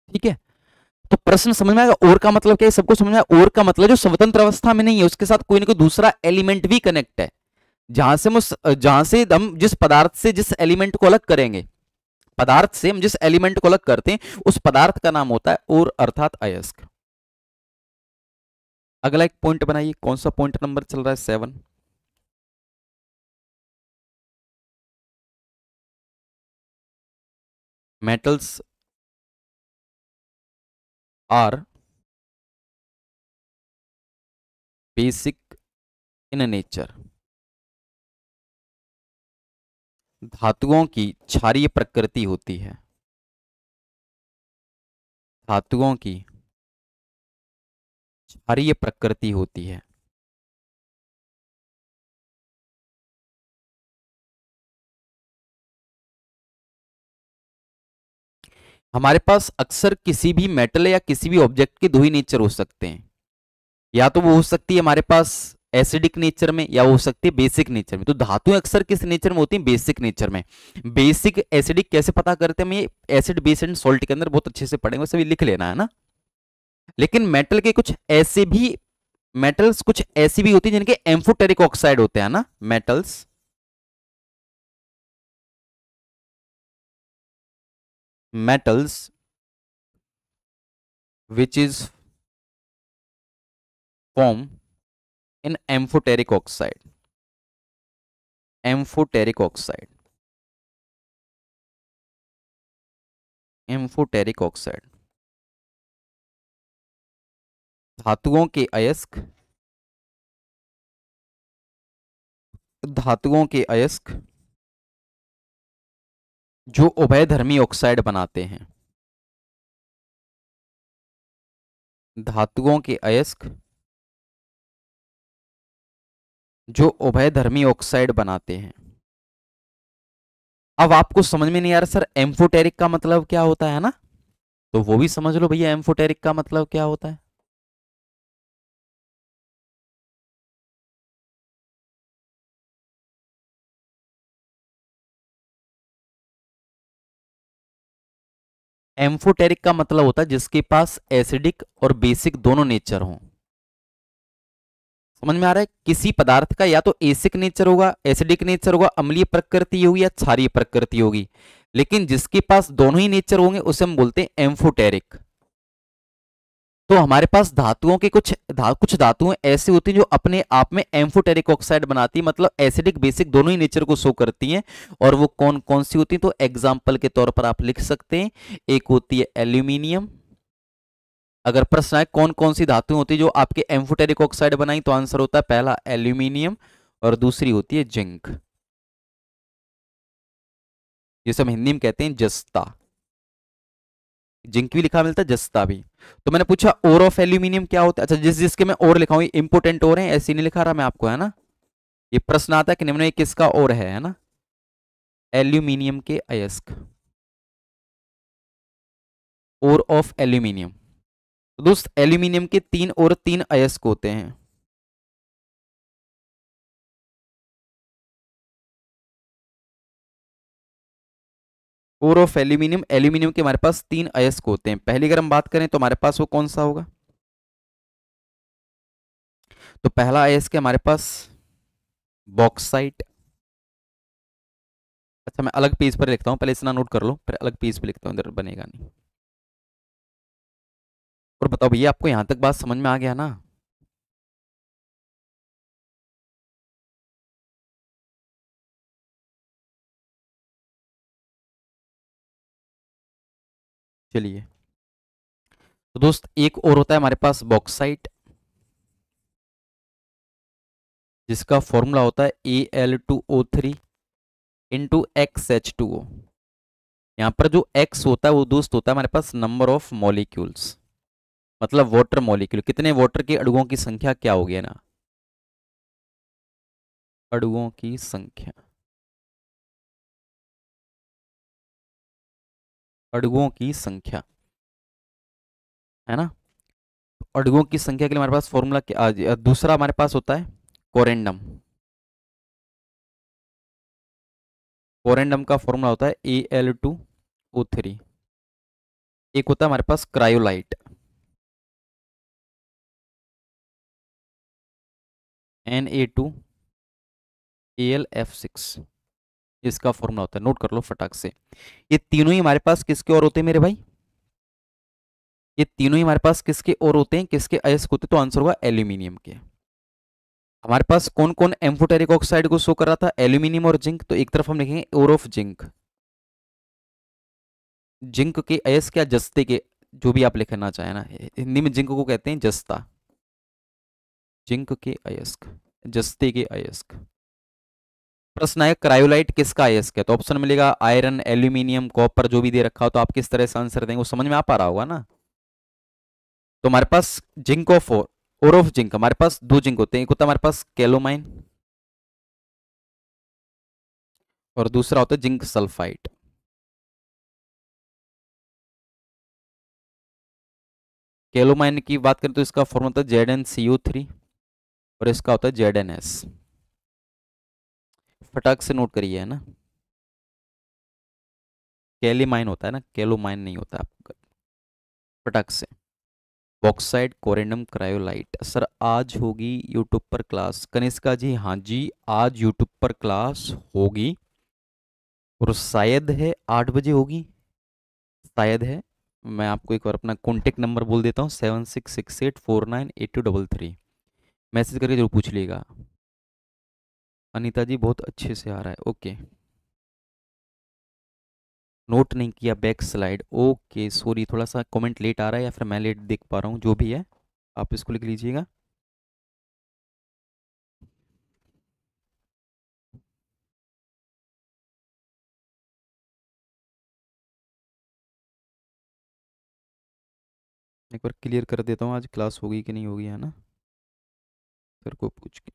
ठीक है, तो प्रश्न समझ में आएगा? और का मतलब क्या है, सबको समझ में आया? और का मतलब जो स्वतंत्र अवस्था में नहीं है, उसके साथ कोई ना कोई दूसरा एलिमेंट भी कनेक्ट है, जहां से हम जिस पदार्थ से जिस एलिमेंट को अलग करेंगे, पदार्थ से हम जिस एलिमेंट को अलग करते हैं, उस पदार्थ का नाम होता है और अर्थात अयस्क। अगला एक पॉइंट बनाइए, कौन सा पॉइंट नंबर चल रहा है? 7। Metals are basic in nature, धातुओं की क्षारीय प्रकृति होती है, धातुओं की क्षारीय प्रकृति होती है। हमारे पास अक्सर किसी भी मेटल या किसी भी ऑब्जेक्ट के दो ही नेचर हो सकते हैं, या तो वो हो सकती है हमारे पास एसिडिक नेचर में, या वो हो सकती है बेसिक नेचर में। तो धातुएं अक्सर किस नेचर में होती हैं? बेसिक नेचर में। बेसिक एसिडिक कैसे पता करते हैं? हम ये एसिड बेस एंड सॉल्ट के अंदर बहुत अच्छे से पढ़ेंगे, सभी लिख लेना है ना। लेकिन मेटल के कुछ ऐसे भी, मेटल्स कुछ ऐसी भी होती है जिनके एम्फोटेरिक ऑक्साइड होते हैं ना, metals, metals which is form in amphoteric oxide, amphoteric oxide, amphoteric oxide, धातुओं के अयस्क, धातुओं के अयस्क जो उभयधर्मी ऑक्साइड बनाते हैं, धातुओं के अयस्क जो उभयधर्मी ऑक्साइड बनाते हैं। अब आपको समझ में नहीं आ रहा सर एम्फोटेरिक का मतलब क्या होता है ना, तो वो भी समझ लो भैया एम्फोटेरिक का मतलब क्या होता है। एम्फोटेरिक का मतलब होता है जिसके पास एसिडिक और बेसिक दोनों नेचर हों। समझ में आ रहा है? किसी पदार्थ का या तो एसिक नेचर होगा, एसिडिक नेचर होगा, अम्लीय प्रकृति होगी या क्षारीय प्रकृति होगी, लेकिन जिसके पास दोनों ही नेचर होंगे उसे हम बोलते हैं एम्फोटेरिक। तो हमारे पास धातुओं के कुछ धातुएं ऐसी होती हैं जो अपने आप में एम्फोटेरिक ऑक्साइड बनाती है, मतलब एसिडिक बेसिक दोनों ही नेचर को शो करती हैं। और वो कौन कौन सी होती हैं? तो एग्जाम्पल के तौर पर आप लिख सकते हैं, एक होती है एल्यूमिनियम। अगर प्रश्न आए कौन कौन सी धातुएं होती है जो आपके एम्फोटेरिक ऑक्साइड बनाई, तो आंसर होता है पहला एल्यूमिनियम और दूसरी होती है जिंक, जिसे हम हिंदी में कहते हैं जस्ता। जिंक भी लिखा मिलता है, जस्ता भी। तो मैंने पूछा ओर ऑफ एल्यूमिनियम क्या होता है? अच्छा, जिसके मैं और लिखा हूं इंपोर्टेंट और है, ऐसे नहीं लिखा रहा मैं आपको, है ना? ये प्रश्न आता है कि निम्न में किसका और है ना? एल्यूमिनियम के अयस्क, और ऑफ एल्यूमिनियम। तो दोस्त एल्यूमिनियम के तीन और तीन अयस्क होते हैं। और ऑफ एल्यूमिनियम, एल्यूमिनियम के हमारे पास तीन अयस्क होते हैं। पहली अगर हम बात करें तो हमारे पास वो कौन सा होगा? तो पहला अयस्क है हमारे पास बॉक्साइट। अच्छा, मैं अलग पेज पर लिखता हूं, पहले इतना नोट कर लो, फिर अलग पेज पे लिखता हूं, इधर बनेगा नहीं। और बताओ भैया, आपको यहां तक बात समझ में आ गया ना? चलिए, तो दोस्त एक और होता है हमारे पास बॉक्साइट, जिसका फॉर्मूला होता है Al2O3 इंटू XH2O। यहाँ पर जो X होता है वो दोस्त होता है हमारे पास नंबर ऑफ मॉलिक्यूल्स, मतलब वाटर मॉलिक्यूल, कितने वाटर के अणुओं की संख्या क्या होगी ना? अणुओं की संख्या, अणुओं की संख्या, है ना? तो अणुओं की संख्या के लिए हमारे पास फॉर्मूला क्या दूसरा हमारे पास होता है कोरेंडम। कोरेंडम का फॉर्मूला होता है Al2O3। एक होता है हमारे पास क्रायोलाइट, Na2Al(F6), इसका फॉर्मूला होता है, नोट कर लो फटाक से। ये तीनों ही हमारे पास किसके और होते हैं मेरे भाई? ये तीनों ही हमारे पास किसके और होते हैं, किसके अयस्क होते हैं? तो आंसर होगा एल्यूमिनियम के। हमारे पास कौन कौन एम्फोटेरिक ऑक्साइड को शो कर रहा था? एल्यूमिनियम और जिंक। तो एक तरफ हम लिखेंगे और ऑफ जिंक, जिंक के अयस्क क्या जस्ते के, जो भी आप लिखना चाहे ना, हिंदी में जिंक को कहते हैं जस्ता। जिंक के अयस्क, जस्ते के अयस्क। प्रश्न है क्रायोलाइट किसका अयस्क है? तो ऑप्शन मिलेगा आयरन, एल्यूमिनियम, कॉपर, जो भी दे रखा हो, तो आप किस तरह से आंसर देंगे वो समझ में आ पा रहा होगा ना? तो हमारे पास जिंक ऑफ और ऑफ जिंक, हमारे पास दो जिंक होते हैं, एक होता है हमारे पास कैलोमाइन और दूसरा होता है जिंक सल्फाइड। कैलोमाइन की बात करें तो इसका फॉर्मूला होता है ZnCO3 और इसका होता है ZnS। फटाक से नोट करिए, है ना? कैलीमाइन होता है ना, कैलोमाइन नहीं होता आपका। फटाक से। Bauxite, corundum, cryolite. सर आज होगी यूट्यूब पर क्लास? कनिष्का जी, हाँ जी, आज यूट्यूब पर क्लास होगी, और शायद है 8 बजे होगी, शायद है। मैं आपको एक बार अपना कॉन्टेक्ट नंबर बोल देता हूँ, 7668498233। मैसेज करके जरूर पूछ लीजिएगा। अनीता जी बहुत अच्छे से आ रहा है, ओके। नोट नहीं किया बैक स्लाइड, ओके सॉरी, थोड़ा सा कमेंट लेट आ रहा है या फिर मैं लेट देख पा रहा हूँ, जो भी है आप इसको लिख लीजिएगा। एक बार क्लियर कर देता हूँ आज क्लास होगी कि नहीं होगी, है ना? सर को पूछ के।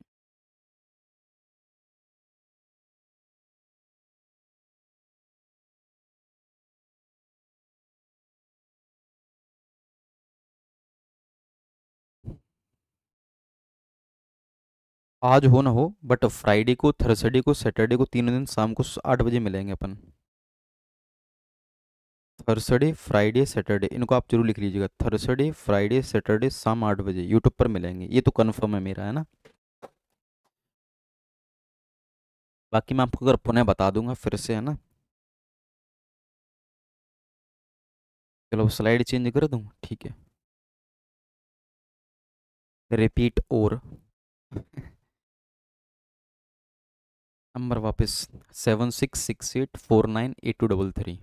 आज हो ना हो, बट फ्राइडे को, थर्सडे को, सैटरडे को, तीनों दिन शाम को 8 बजे मिलेंगे अपन। थर्सडे फ्राइडे सैटरडे, इनको आप जरूर लिख लीजिएगा। थर्सडे फ्राइडे सैटरडे शाम 8 बजे यूट्यूब पर मिलेंगे, ये तो कन्फर्म है मेरा, है ना। बाकी मैं आपको अगर पुनः बता दूंगा फिर से, है ना। चलो स्लाइड चेंज कर दूं, ठीक है। रिपीट और नंबर वापस, 7668498233,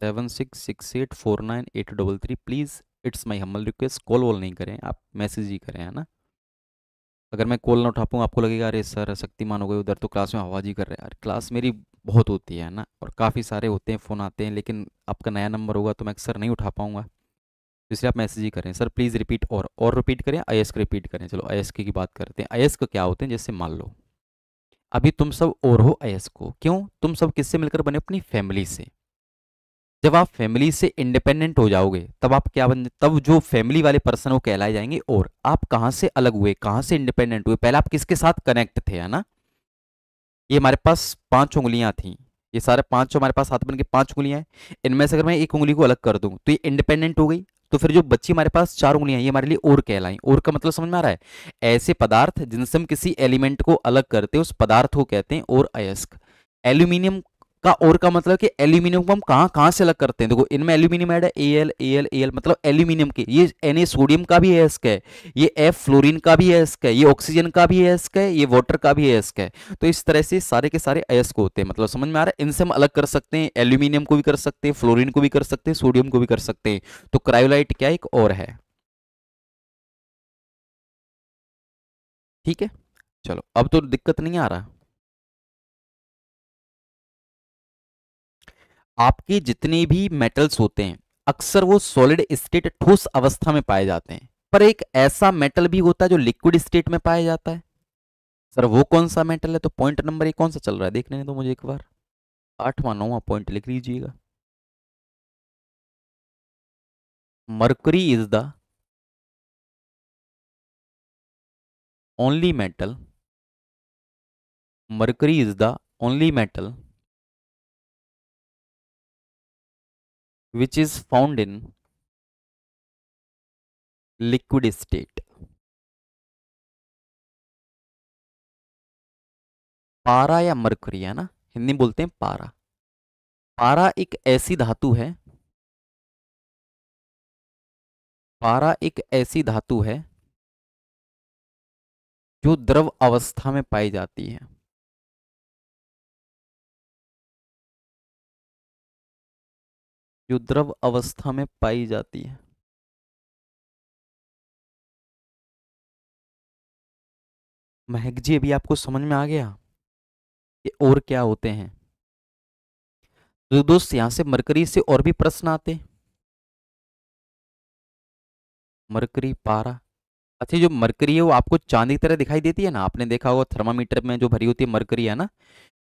7668498233। Please it's my humble request, call wall नहीं करें आप, मैसेज ही करें, है ना। अगर मैं कॉल ना उठा पाऊँ आपको लगेगा अरे सर शक्तिमान हो गए उधर, तो क्लास में आवाज़ ही कर रहे हैं यार। क्लास मेरी बहुत होती है ना, और काफ़ी सारे होते हैं, फ़ोन आते हैं, लेकिन आपका नया नंबर होगा तो मैं अक्सर नहीं उठा पाऊँगा। तो इसलिए आप मैसेज ही करें, सर प्लीज़ रिपीट और रिपीट करें, अयस्क रिपीट करें। चलो अयस्क की बात करते हैं। अयस्क क्या होते हैं, जैसे मान लो अभी तुम सब और हो अयस्क को, क्यों, तुम सब किससे मिलकर बने, अपनी फैमिली से। जब आप फैमिली से इंडिपेंडेंट हो जाओगे तब आप क्या बन, तब जो फैमिली वाले पर्सन वो कहलाए जाएंगे। और आप कहाँ से अलग हुए, कहाँ से इंडिपेंडेंट हुए, पहले आप किसके साथ कनेक्ट थे, है ना। ये हमारे पास 5 उंगलियां थी, ये सारे पांच हमारे पास हाथ बन के 5 उंगलियां हैं। इनमें से अगर मैं एक उंगली को अलग कर दूं तो ये इंडिपेंडेंट हो गई। तो फिर जो बच्ची हमारे पास 4 उंगलियां हैं, ये हमारे लिए और कहलाई। और का मतलब समझ में आ रहा है, ऐसे पदार्थ जिनसे हम किसी एलिमेंट को अलग करते हैं उस पदार्थ को कहते हैं और अयस्क। एल्यूमिनियम का और का मतलब कि एल्यूमिनियम को हम कहाँ कहाँ से अलग करते हैं, देखो इनमें एल्यूमिनियम ऐड है, एल मतलब एल्यूमिनियम के, ये Na सोडियम का भी अयस्क है, ये F फ्लोरीन का भी अयस्क है, ये ऑक्सीजन का भी अयस्क है, ये वाटर का भी अयस्क है। तो इस तरह से सारे के सारे अयस्क होते हैं, मतलब समझ में आ रहा है। इनसे हम अलग कर सकते हैं, एल्यूमिनियम को भी कर सकते हैं, फ्लोरीन को भी कर सकते हैं, सोडियम को भी कर सकते हैं। तो क्रायोलाइट क्या एक और है, ठीक है। चलो अब तो दिक्कत नहीं आ रहा। आपके जितने भी मेटल्स होते हैं अक्सर वो सॉलिड स्टेट ठोस अवस्था में पाए जाते हैं, पर एक ऐसा मेटल भी होता है जो लिक्विड स्टेट में पाया जाता है। सर वो कौन सा मेटल है, तो पॉइंट नंबर एक कौन सा चल रहा है देखने दो मुझे एक बार। 8वां 9वां पॉइंट लिख लीजिएगा। Mercury is the only metal, mercury is the only metal which is found in liquid state. पारा या मरकरी, है ना, हिंदी में बोलते हैं पारा। पारा एक ऐसी धातु है, पारा एक ऐसी धातु है जो द्रव अवस्था में पाई जाती है। जो द्रव अवस्था में पाई जाती है। महक जी अभी आपको समझ में आ गया कि और क्या होते हैं। तो दोस्त यहां से मरकरी से और भी प्रश्न आते हैं। मरकरी पारा, अच्छा जो मरकरी है वो आपको चांदी की तरह दिखाई देती है ना, आपने देखा होगा थर्मामीटर में जो भरी होती है मरकरी, है ना।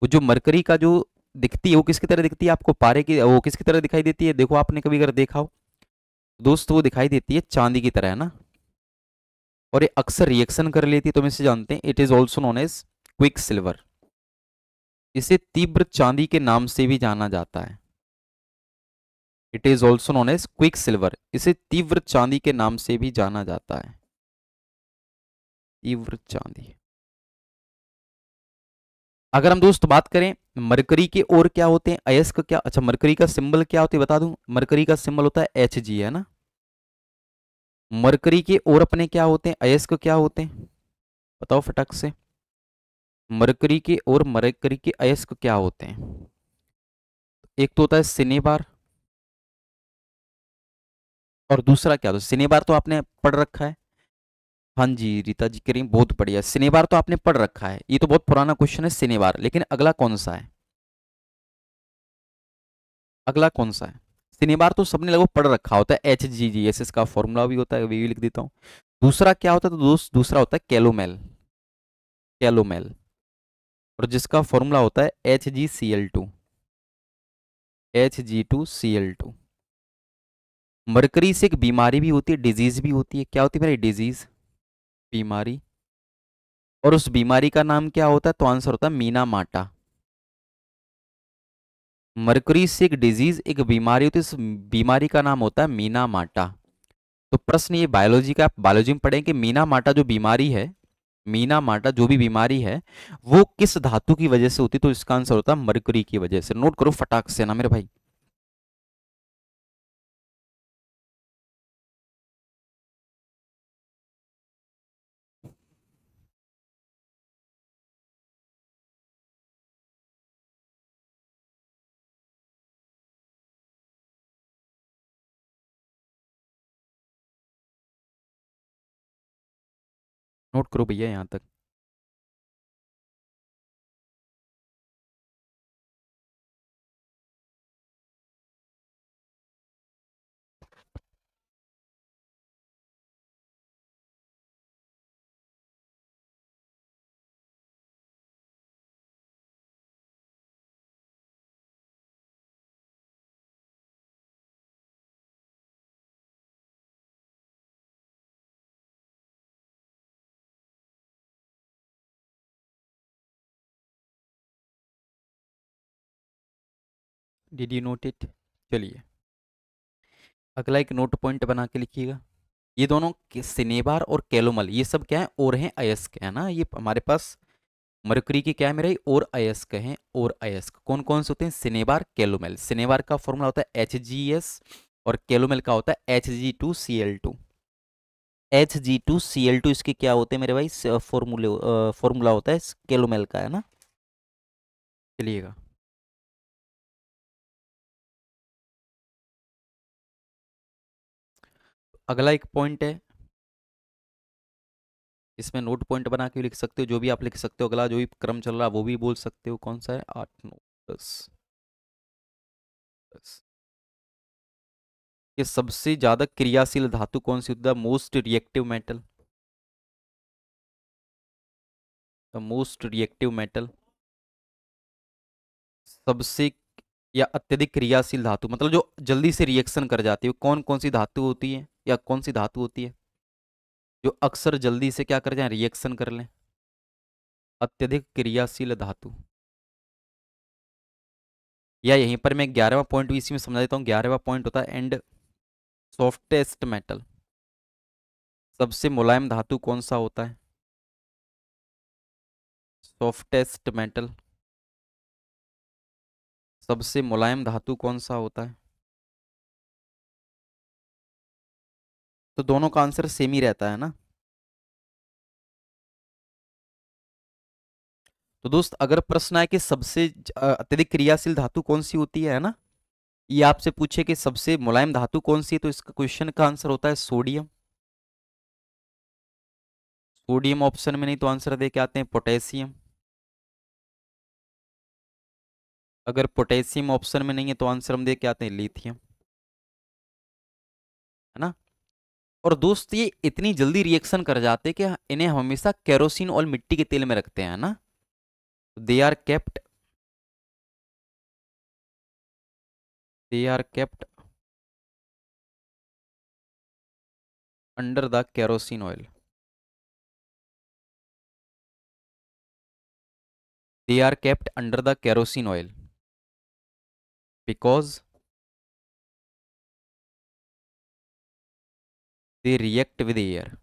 वो जो मरकरी का जो दिखती है वो किसकी तरह दिखती है आपको, पारे की, वो किसकी तरह दिखाई देती है, देखो आपने कभी अगर देखा हो दोस्त, वो दिखाई देती है चांदी की तरह, है ना। और ये अक्सर रिएक्शन कर लेती है, तो हम इसे जानते हैं it is also known as quicksilver. इसे तीव्र चांदी के नाम से भी जाना जाता है। It is also known as quicksilver, इसे तीव्र चांदी के नाम से भी जाना जाता है। तीव्र चांदी। अगर हम दोस्त बात करें मरकरी के और क्या होते हैं अयस्क, क्या, अच्छा मरकरी का सिंबल क्या होता है बता दूं, मरकरी का सिंबल होता है Hg, है ना। मरकरी के और अपने क्या होते हैं अयस्क, क्या होते हैं बताओ फटक से। मरकरी के और मरकरी के अयस्क क्या होते हैं, एक तो होता है सिनेबार, और दूसरा क्या होता है, सिनेबार तो आपने पढ़ रखा है। हाँ जी रीता जी कह रही हैं, बहुत बढ़िया, सिनेबार तो आपने पढ़ रखा है, ये तो बहुत पुराना क्वेश्चन है सिनेबार, लेकिन अगला कौन सा है, अगला कौन सा है। सिनेबार तो सबने लगभग पढ़ रखा होता है, Hg इसका फॉर्मूला भी होता है, वे भी लिख देता हूँ। दूसरा क्या होता है, तो दोस्त दूसरा होता है कैलोमेल, कैलोमेल, और जिसका फॉर्मूला होता है HgCl2, Hg2Cl2। मरकरी से एक बीमारी भी होती है, डिजीज भी होती है, क्या होती है मेरी, डिजीज, बीमारी। और उस बीमारी का नाम क्या होता है, तो आंसर होता है मीना माटा। मरकरी से एक डिजीज, एक बीमारी होती है, इस बीमारी का नाम होता है मीना माटा। तो प्रश्न ये बायोलॉजी का, आप बायोलॉजी में पढ़ें कि मीना माटा जो बीमारी है, मीना माटा जो भी बीमारी है, वो किस धातु की वजह से होती है? तो इसका आंसर होता है मरकरी की वजह से। नोट करो फटाक से ना मेरे भाई। नोट करो भैया यहाँ तक। Did you note it? चलिए, अगला एक नोट पॉइंट बना के लिखिएगा। ये दोनों सिनेबार और कैलोमल, ये सब क्या है? और हैं अयस्क, है ना? ये हमारे पास मरकरी के क्या है मेरे, और अयस्क हैं। और अयस्क कौन कौन से होते हैं? सिनेबार, कैलोमेल। सिनेबार का फॉर्मूला होता है HgS, और कैलोमेल का होता है Hg2Cl2। Hg2Cl2 इसके क्या होते हैं मेरे भाई? फॉर्मूला होता है कैलोमेल का, है ना? चलिएगा, अगला एक पॉइंट है, इसमें नोट पॉइंट बना के भी लिख सकते हो, जो भी आप लिख सकते हो। अगला जो भी क्रम चल रहा है वो भी बोल सकते हो। कौन सा है? 8 9 10 10। ये सबसे ज्यादा क्रियाशील धातु कौन सी होती है? Most reactive metal, the most reactive metal. सबसे या अत्यधिक क्रियाशील धातु, मतलब जो जल्दी से रिएक्शन कर जाती है, वो कौन कौन सी धातु होती है, या कौन सी धातु होती है जो अक्सर जल्दी से क्या कर जाए? रिएक्शन कर लें। अत्यधिक क्रियाशील धातु। या यहीं पर मैं 11वां पॉइंट भी इसी में समझा देता हूँ। 11वां पॉइंट होता है एंड सॉफ्टेस्ट मेटल। सबसे मुलायम धातु कौन सा होता है? Softest metal. सबसे मुलायम धातु कौन सा होता है? तो दोनों का आंसर सेम ही रहता है ना। तो दोस्त, अगर प्रश्न आए कि सबसे अत्यधिक क्रियाशील धातु कौन सी होती है ना, ये आपसे पूछे कि सबसे मुलायम धातु कौन सी है, तो इसका क्वेश्चन का आंसर होता है सोडियम। सोडियम ऑप्शन में नहीं तो आंसर दे के आते हैं पोटेशियम। अगर पोटेशियम ऑप्शन में नहीं है तो आंसर हम दे के आते हैं लिथियम, है ना? और दोस्त, ये इतनी जल्दी रिएक्शन कर जाते हैं कि इन्हें हमेशा केरोसिन और मिट्टी के तेल में रखते हैं, ना? They are kept, they are kept under the kerosene oil. They are kept under the kerosene oil because they react with air.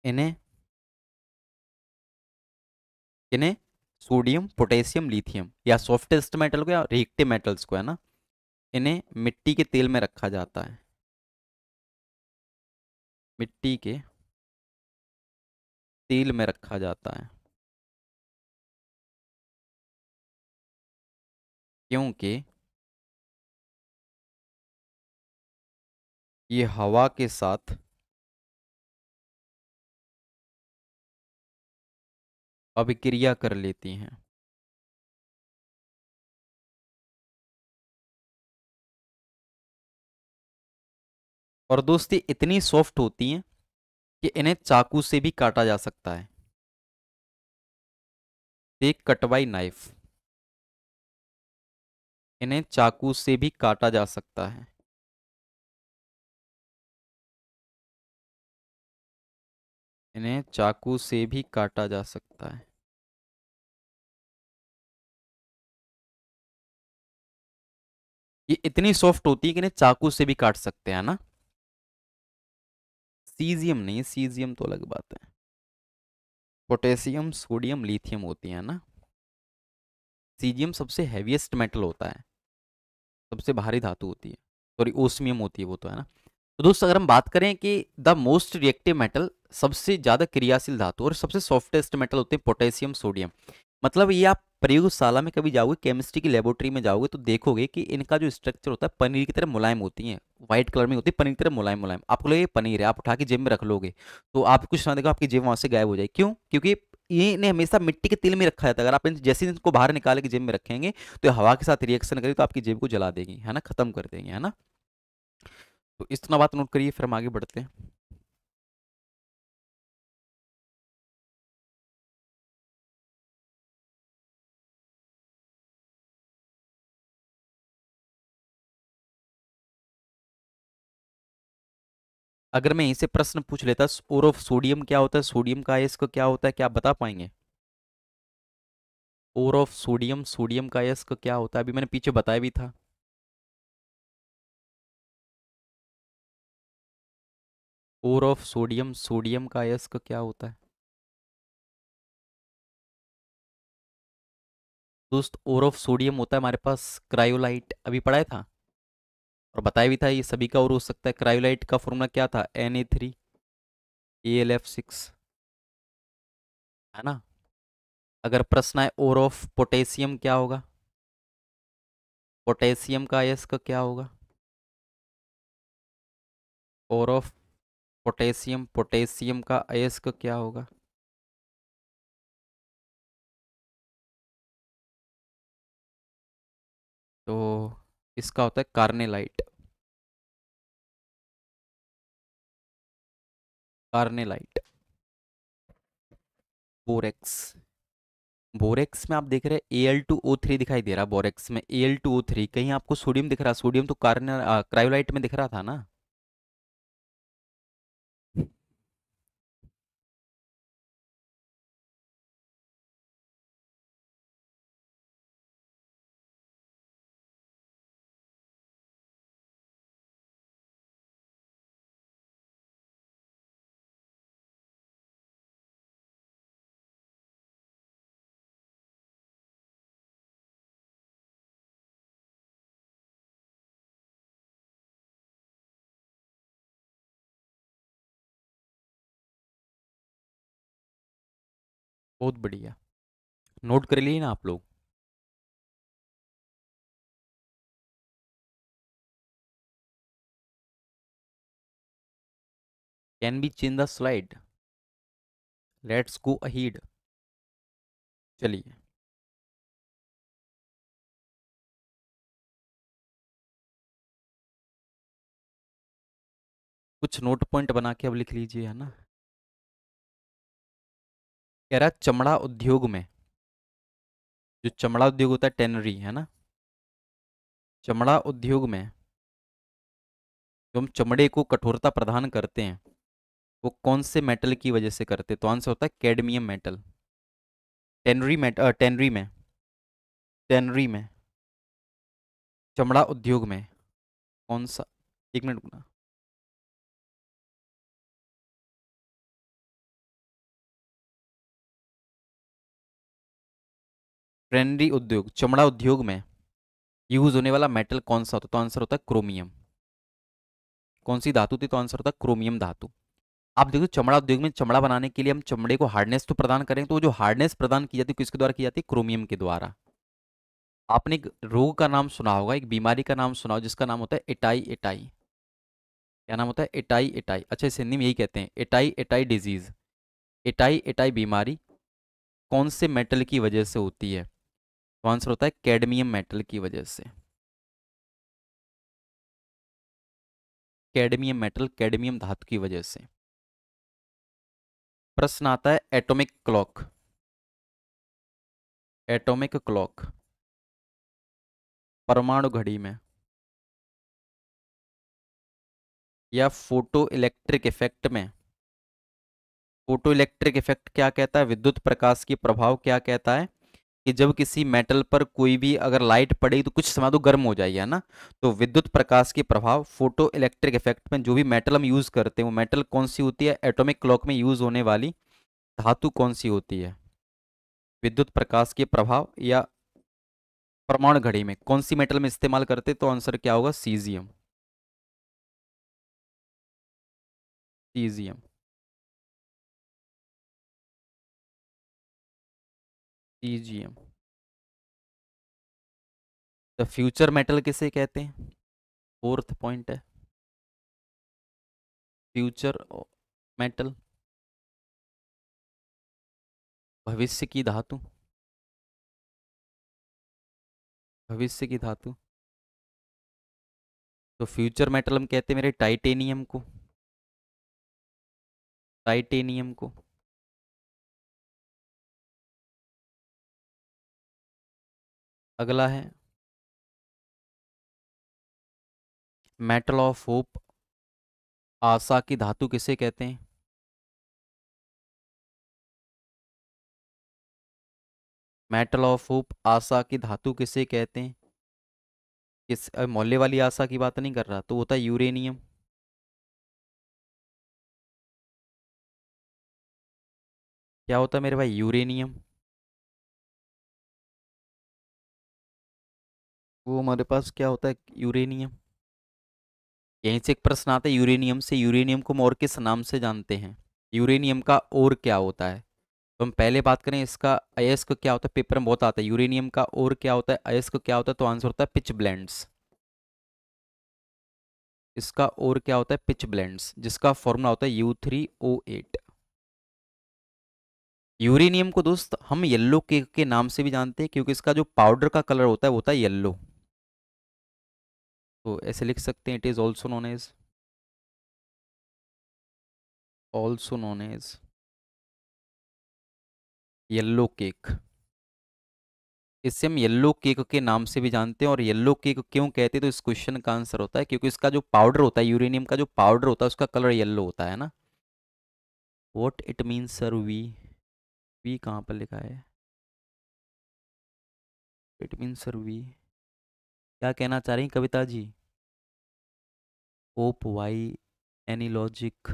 इन्हें इन्हें सोडियम, पोटेशियम, लिथियम, या सॉफ्टेस्ट मेटल को या रिएक्टिव मेटल्स को, है ना, इन्हें मिट्टी के तेल में रखा जाता है। मिट्टी के तेल में रखा जाता है क्योंकि ये हवा के साथ अभिक्रिया कर लेती हैं। और दोस्त, ये इतनी सॉफ्ट होती हैं कि इन्हें चाकू से भी काटा जा सकता है। एक कटवाई नाइफ, इन्हें चाकू से भी काटा जा सकता है। इन्हें चाकू से भी काटा जा सकता है। ये इतनी सॉफ्ट होती है कि इन्हें चाकू से भी काट सकते हैं ना। सीजियम नहीं, सीजियम तो अलग बात है। पोटेशियम, सोडियम, लिथियम होती है ना। सीजियम सबसे हैवीएस्ट मेटल होता है, सबसे भारी धातु होती है। सॉरी, ओस्मियम होती है वो तो, है ना। तो दोस्तों अगर हम बात करें कि द मोस्ट रिएक्टिव मेटल, सबसे ज्यादा क्रियाशील धातु और सबसे सॉफ्टेस्ट मेटल होते हैं पोटेशियम, सोडियम। मतलब ये आप प्रयोगशाला में कभी जाओगे, केमिस्ट्री की लेबोरेटरी में जाओगे तो देखोगे कि इनका जो स्ट्रक्चर होता है पनीर की तरह मुलायम होती है। व्हाइट कलर में होती है, पनीर की तरह मुलायम मुलायम। आपको लगेगा ये पनीर है, आप उठा के जेब में रख लोगे तो आप कुछ ना देखो, आपकी जेब वहां से गायब हो जाएगी। क्यों? क्योंकि ये इन्हें हमेशा मिट्टी के तेल में रखा जाता है। अगर आप जैसे ही इनको बाहर निकाल के जेब में रखेंगे तो ये हवा के साथ रिएक्शन करेगी तो आपकी जेब को जला देगी, है ना, खत्म कर देंगे, है ना। तो इतना बात नोट करिए, फिर हम आगे बढ़ते हैं। अगर मैं इसे प्रश्न पूछ लेता, और ऑफ सोडियम क्या होता है, सोडियम का अयस्क क्या होता है, क्या आप बता पाएंगे? और ऑफ सोडियम, सोडियम का अयस्क क्या होता है? अभी मैंने पीछे बताया भी था। और ऑफ सोडियम, सोडियम का अयस्क क्या होता है? दोस्त, और ऑफ सोडियम होता है हमारे पास क्रायोलाइट, अभी पढ़ाया था और बताया भी था ये सभी का और हो सकता है। क्रायोलाइट का फॉर्मूला क्या था? Na3Al(F6), है ना। अगर प्रश्न है और ऑफ पोटेशियम क्या होगा, पोटेशियम का अयस्क क्या होगा? और ऑफ पोटेशियम, पोटेशियम का अयस्क क्या होगा? तो इसका होता है कार्नेलाइट, कार्नेलाइट। बोरेक्स, बोरेक्स में आप देख रहे हैं Al2O3 दिखाई दे रहा है। बोरेक्स में Al2O3, कहीं आपको सोडियम दिख रहा? सोडियम तो कार्ने क्रायोलाइट में दिख रहा था ना। बहुत बढ़िया, नोट कर लिए ना आप लोग। Can be change the slide, let's go ahead. चलिए, कुछ नोट पॉइंट बना के अब लिख लीजिए, है ना। कह रहा है, चमड़ा उद्योग में, जो चमड़ा उद्योग होता है टेनरी, है ना, चमड़ा उद्योग में जो हम चमड़े को कठोरता प्रदान करते हैं वो कौन से मेटल की वजह से करते हैं? तो आंसर होता है कैडमियम मेटल। टेनरी में, टेनरी में, चमड़ा उद्योग में कौन सा, एक मिनट रुकना। टेनरी उद्योग, चमड़ा उद्योग में यूज होने वाला मेटल कौन सा होता है? तो आंसर होता है क्रोमियम। कौन सी धातु थी? तो आंसर होता है क्रोमियम धातु। आप देखो, चमड़ा उद्योग में चमड़ा बनाने के लिए हम चमड़े को हार्डनेस तो प्रदान करें, तो वो जो हार्डनेस प्रदान की जाती है किसके द्वारा की जाती है? क्रोमियम के द्वारा। आपने एक रोग का नाम सुना होगा, एक बीमारी का नाम सुना हो जिसका नाम होता है एटाई एटाई। क्या नाम होता है? एटाई एटाई। अच्छा, इस हिंदी में यही कहते हैं, एटाई एटाई डिजीज। एटाई एटाई बीमारी कौन से मेटल की वजह से होती है? तो आंसर होता है कैडमियम मेटल की वजह से। कैडमियम मेटल, कैडमियम धातु की वजह से। प्रश्न आता है एटॉमिक क्लॉक, एटॉमिक क्लॉक, परमाणु घड़ी में या फोटो इलेक्ट्रिक इफेक्ट में फोटो इलेक्ट्रिक इफेक्ट क्या कहता है, विद्युत प्रकाश की प्रभाव क्या कहता है कि जब किसी मेटल पर कोई भी अगर लाइट पड़ेगी तो कुछ समय तो गर्म हो जाएगी, है ना। तो विद्युत प्रकाश के प्रभाव फोटो इलेक्ट्रिक इफेक्ट में जो भी मेटल हम यूज करते हैं वो मेटल कौन सी होती है, एटॉमिक क्लॉक में यूज होने वाली धातु कौन सी होती है, विद्युत प्रकाश के प्रभाव या परमाणु घड़ी में कौन सी मेटल में इस्तेमाल करते, तो आंसर क्या होगा, caesium. Caesium. Caesium. The future metal किसे कहते हैं, फोर्थ पॉइंट है, फ्यूचर मेटल, भविष्य की धातु, भविष्य की धातु। तो फ्यूचर मेटल हम कहते हैं मेरे टाइटेनियम को, टाइटेनियम को। अगला है मेटल ऑफ होप, आशा की धातु किसे कहते हैं, मेटल ऑफ होप आशा की धातु किसे कहते हैं, किस मोहल्ले वाली आशा की बात नहीं कर रहा, तो होता है यूरेनियम। क्या होता है मेरे भाई, यूरेनियम। वो हमारे पास क्या होता है, यूरेनियम। यहीं से एक प्रश्न आता है यूरेनियम से, यूरेनियम को हम और किस नाम से जानते हैं, यूरेनियम का और क्या होता है। तो हम पहले बात करें इसका अयस्क क्या होता है, पेपर में बहुत आता है, यूरेनियम का और क्या होता है, अयस्क क्या होता है, तो आंसर होता है पिच ब्लेंड्स। इसका और क्या होता है, पिच ब्लेंड्स, जिसका फॉर्मूला होता है U3O8। यूरेनियम को दोस्त हम येलो केक के नाम से भी जानते हैं क्योंकि इसका जो पाउडर का कलर होता है वो होता है येलो। तो ऐसे लिख सकते हैं, it is also known as yellow cake. इसे हम येलो केक के नाम से भी जानते हैं, और येलो केक क्यों कहते हैं, तो इस क्वेश्चन का आंसर होता है क्योंकि इसका जो पाउडर होता है, यूरेनियम का जो पाउडर होता है उसका कलर येलो होता है ना। What it means sir, we, we कहाँ पर लिखा है, इट मीन्स सर वी, क्या कहना चाह रही हैं Kavita ji, hope Y, any logic,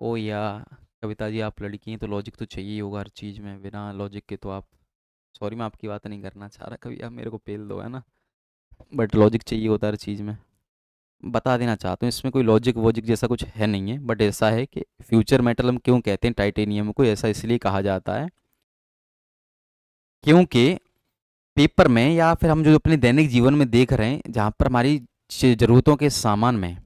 ओ या, कविता जी आप लड़की हैं तो लॉजिक तो चाहिए ही होगा हर चीज़ में, बिना लॉजिक के तो आप, सॉरी मैं आपकी बात नहीं करना चाह रहा, कभी आप मेरे को पेल दो, है ना, बट लॉजिक चाहिए होता है हर चीज़ में। बता देना चाहता हूँ इसमें कोई लॉजिक वॉजिक जैसा कुछ है नहीं है, बट ऐसा है कि फ्यूचर मेटल हम क्यों कहते हैं टाइटेनियम को, ऐसा इसलिए कहा जाता है क्योंकि पेपर में या फिर हम जो अपने दैनिक जीवन में देख रहे हैं जहाँ पर हमारी ज़रूरतों के सामान में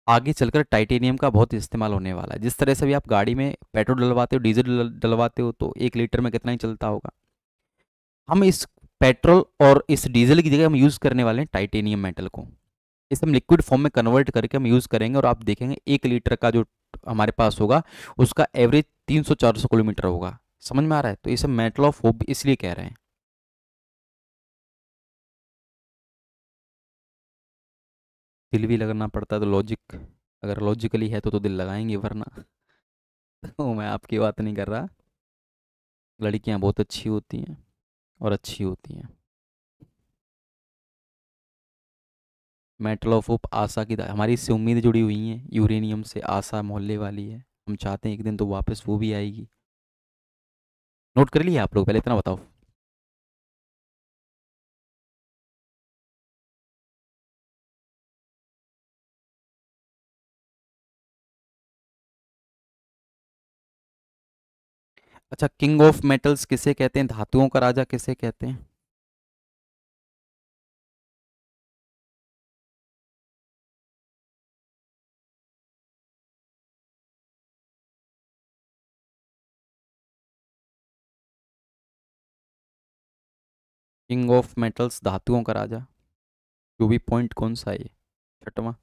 आगे चलकर टाइटेनियम का बहुत इस्तेमाल होने वाला है। जिस तरह से भी आप गाड़ी में पेट्रोल डलवाते हो, डीजल डलवाते हो, तो 1 लीटर में कितना ही चलता होगा। हम इस पेट्रोल और इस डीजल की जगह हम यूज़ करने वाले हैं टाइटेनियम मेटल को। इसे हम लिक्विड फॉर्म में कन्वर्ट करके हम यूज़ करेंगे और आप देखेंगे 1 लीटर का जो हमारे पास होगा उसका एवरेज 300-400 किलोमीटर होगा। समझ में आ रहा है, तो इसे मेटल ऑफ होप इसलिए कह रहे हैं। दिल भी लगाना पड़ता है तो लॉजिक, अगर लॉजिकली है तो दिल लगाएंगे, वरना तो मैं आपकी बात नहीं कर रहा। लड़कियां बहुत अच्छी होती हैं और अच्छी होती हैं। मेटल ऑफ होप आशा की हमारी इससे उम्मीद जुड़ी हुई हैं, यूरेनियम से आशा मोहल्ले वाली है, हम चाहते हैं एक दिन तो वापस वो भी आएगी। नोट कर लिया आप लोग, पहले इतना बताओ। अच्छा, किंग ऑफ मेटल्स किसे कहते हैं, धातुओं का राजा किसे कहते हैं, किंग ऑफ मेटल्स धातुओं का राजा, जो भी पॉइंट कौन सा है ये, छठवां।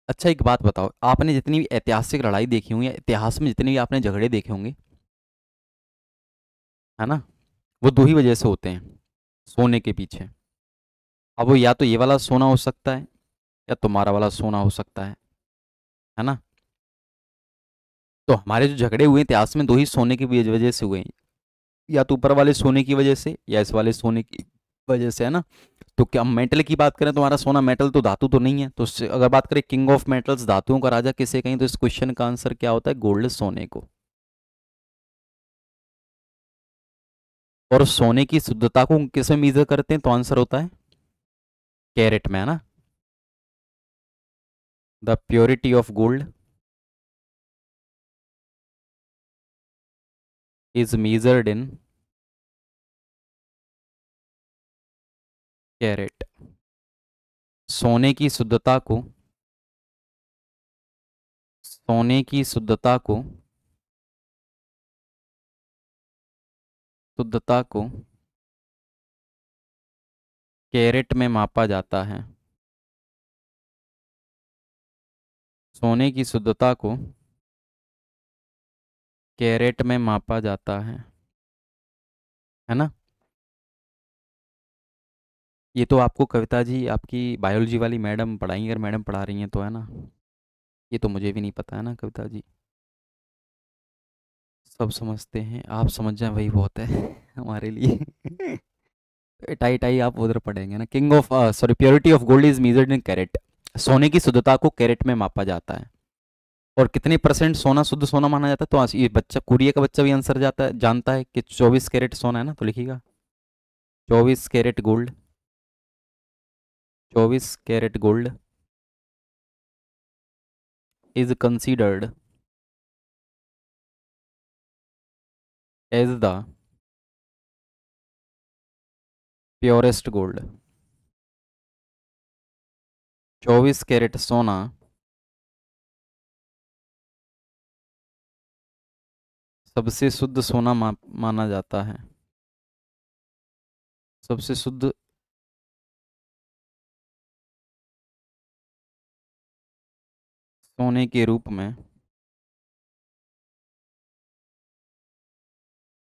अच्छा एक बात बताओ, आपने जितनी भी ऐतिहासिक लड़ाई देखी होंगी या इतिहास में जितने भी आपने झगड़े देखे होंगे, है ना, वो दो ही वजह से होते हैं, सोने के पीछे। अब वो या तो ये वाला सोना हो सकता है या तुम्हारा वाला सोना हो सकता है ना। तो हमारे जो झगड़े हुए इतिहास में दो ही सोने की वजह से हुए हैं, या तो ऊपर वाले सोने की वजह से या इस वाले सोने की वजह से, है ना। तो क्या मेटल की बात करें, तुम्हारा सोना मेटल तो धातु तो नहीं है, तो अगर बात करें किंग ऑफ मेटल्स, धातुओं का राजा किसे कहीं, तो इस क्वेश्चन का आंसर क्या होता है, गोल्ड, सोने को। और सोने की शुद्धता को किस में मेजर करते हैं, तो आंसर होता है कैरेट में, है ना। The purity of gold is measured in carat. सोने की शुद्धता को, सोने की शुद्धता को कैरेट में मापा जाता है। सोने की शुद्धता को कैरेट में मापा जाता है ना। ये तो आपको कविता जी आपकी बायोलॉजी वाली मैडम पढ़ाएंगी, अगर मैडम पढ़ा रही हैं तो, है ना। ये तो मुझे भी नहीं पता, है ना कविता जी। सब समझते हैं, आप समझ जाएं वही बहुत है हमारे लिए टाई टाई आप उधर पढ़ेंगे ना, king of sorry purity of gold is measured in carat. सोने की शुद्धता को कैरेट में मापा जाता है। और कितने परसेंट सोना शुद्ध सोना माना जाता है, तो ये बच्चा कुरिया का बच्चा भी आंसर जाता है, जानता है कि 24 कैरेट सोना है ना, तो लिखिएगा 24 carat gold. 24 carat gold is considered as the purest gold. 24 carat सोना सबसे शुद्ध सोना माना जाता है। सबसे शुद्ध सोने के रूप में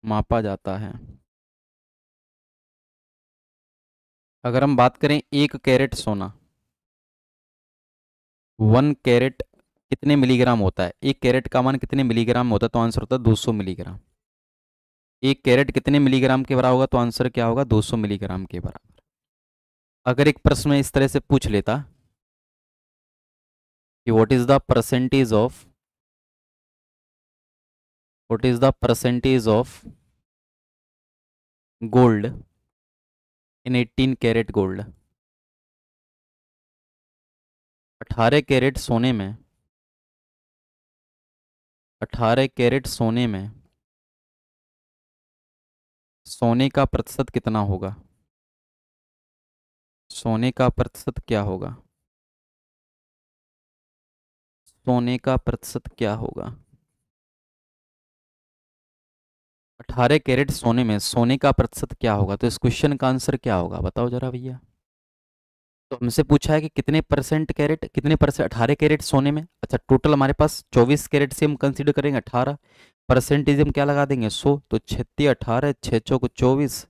मापा जाता है। अगर हम बात करें 1 कैरेट सोना, 1 कैरेट कितने मिलीग्राम होता है, 1 कैरेट का मान कितने मिलीग्राम होता है, तो आंसर होता है 200 मिलीग्राम। 1 कैरेट कितने मिलीग्राम के बराबर होगा, तो आंसर क्या होगा, 200 मिलीग्राम के बराबर। अगर एक प्रश्न में इस तरह से पूछ लेता कि what is the percentage of gold in 18 carat gold, 18 carat सोने में, 18 कैरेट सोने में सोने का प्रतिशत कितना होगा, सोने का प्रतिशत क्या होगा, सोने का प्रतिशत क्या होगा। 18 कैरेट सोने में सोने का प्रतिशत क्या होगा, तो इस क्वेश्चन का आंसर क्या होगा, बताओ जरा भैया। तो हमसे पूछा है कि कितने परसेंट कैरेट, कितने परसेंट 18 कैरेट सोने में, अच्छा टोटल हमारे पास 24 कैरेट से हम कंसीडर करेंगे 18, परसेंटेज हम क्या लगा देंगे 100, तो 36 18 6 चौको 24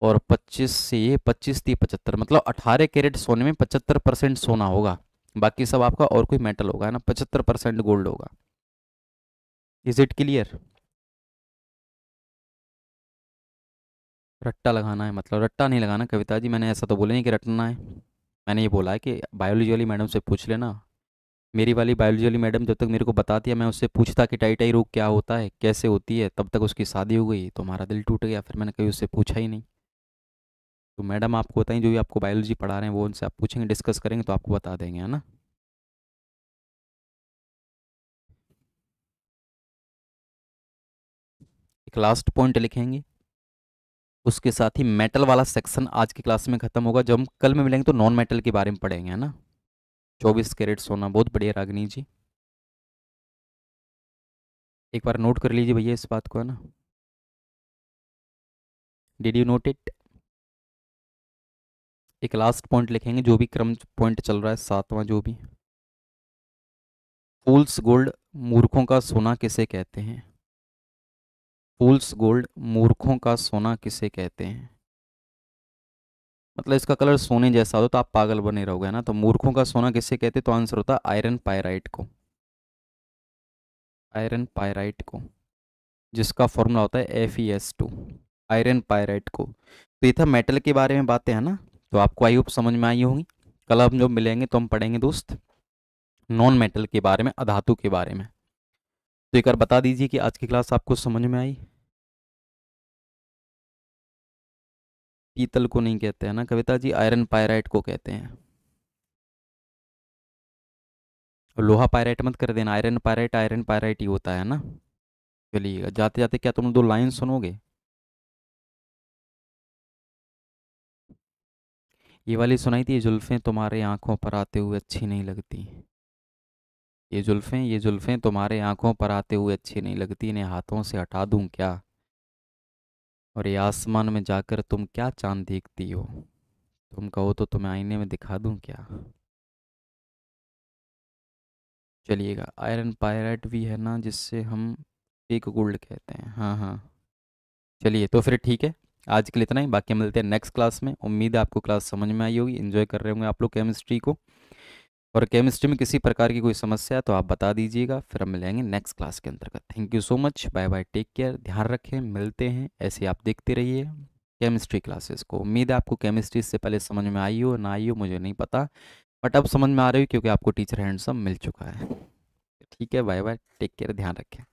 और 25 से ये 25 30 75, मतलब 18 कैरेट सोने में 75% सोना होगा, बाकी सब आपका और कोई मेटल होगा, है ना, 75% गोल्ड होगा। Is it clear. रट्टा लगाना है, मतलब रट्टा नहीं लगाना कविता जी, मैंने ऐसा तो बोला नहीं कि रटना है। मैंने ये बोला है कि बायोलॉजी वाली मैडम से पूछ लेना। मेरी वाली बायोलॉजी वाली मैडम जब तक मेरे को बताती है, मैं उससे पूछता कि टाई टाई रोग क्या होता है, कैसे होती है, तब तक उसकी शादी हो गई, तो हमारा दिल टूट गया, फिर मैंने कभी उससे पूछा ही नहीं। तो मैडम आपको बताएं, जो भी आपको बायोलॉजी पढ़ा रहे हैं वो उनसे आप पूछेंगे, डिस्कस करेंगे तो आपको बता देंगे, है ना। एक लास्ट पॉइंट लिखेंगे, उसके साथ ही मेटल वाला सेक्शन आज की क्लास में खत्म होगा, जब हम कल में मिलेंगे तो नॉन मेटल के बारे में पढ़ेंगे, है ना। 24 कैरेट सोना बहुत बढ़िया रागनी जी, एक बार नोट कर लीजिए भैया इस बात को, है ना। Did you note it. एक लास्ट पॉइंट लिखेंगे, जो भी क्रम पॉइंट चल रहा है 7वां जो भी। फूल्स गोल्ड मूर्खों का सोना किसे कहते हैं, फूल्स गोल्ड मूर्खों का सोना किसे कहते हैं। मतलब इसका कलर सोने जैसा हो तो आप पागल बने रहोगे ना। तो मूर्खों का सोना किसे कहते, तो आंसर होता है आयरन पायराइट को, आयरन पायराइट को, जिसका फॉर्मूला होता है Fe2, आयरन पायराइट को। तो ये था मेटल के बारे में बातें, है ना। तो आपको आई होप समझ में आई होंगी। कल हम जब मिलेंगे तो हम पढ़ेंगे दोस्त नॉन मेटल के बारे में, अधातु के बारे में। तो एक बार बता दीजिए कि आज की क्लास आपको समझ में आई। पीतल को नहीं कहते हैं ना कविता जी, आयरन पायराइट को कहते हैं। और लोहा पायराइट मत कर देना, आयरन पायराइट ही होता है ना। चलिएगा, जाते जाते क्या तुम दो लाइन सुनोगे। ये वाली सुनाई थी, ये जुल्फें तुम्हारे आंखों पर आते हुए अच्छी नहीं लगती। ये जुल्फें तुम्हारे आंखों पर आते हुए अच्छी नहीं लगती, इन्हें हाथों से हटा दूं क्या। और ये आसमान में जाकर तुम क्या चांद देखती हो, तुम कहो तो तुम्हें आईने में दिखा दूं क्या। चलिएगा, आयरन पायराइट भी है ना, जिससे हम एक गोल्ड कहते हैं। हाँ हाँ। चलिए तो फिर ठीक है, आज के लिए इतना ही। बाकी मिलते हैं नेक्स्ट क्लास में। उम्मीद है आपको क्लास समझ में आई होगी, एंजॉय कर रहे होंगे आप लोग केमिस्ट्री को। और केमिस्ट्री में किसी प्रकार की कोई समस्या है तो आप बता दीजिएगा, फिर हम मिलेंगे नेक्स्ट क्लास के अंतर्गत। Thank you so much, bye bye, take care, ध्यान रखें, मिलते हैं। ऐसे आप देखते रहिए केमिस्ट्री क्लासेस को। उम्मीद है आपको केमिस्ट्री से पहले समझ में आई हो ना आई हो मुझे नहीं पता, बट अब समझ में आ रही हो क्योंकि आपको टीचर हैंडसम मिल चुका है। ठीक है, बाय बाय, टेक केयर, ध्यान रखें।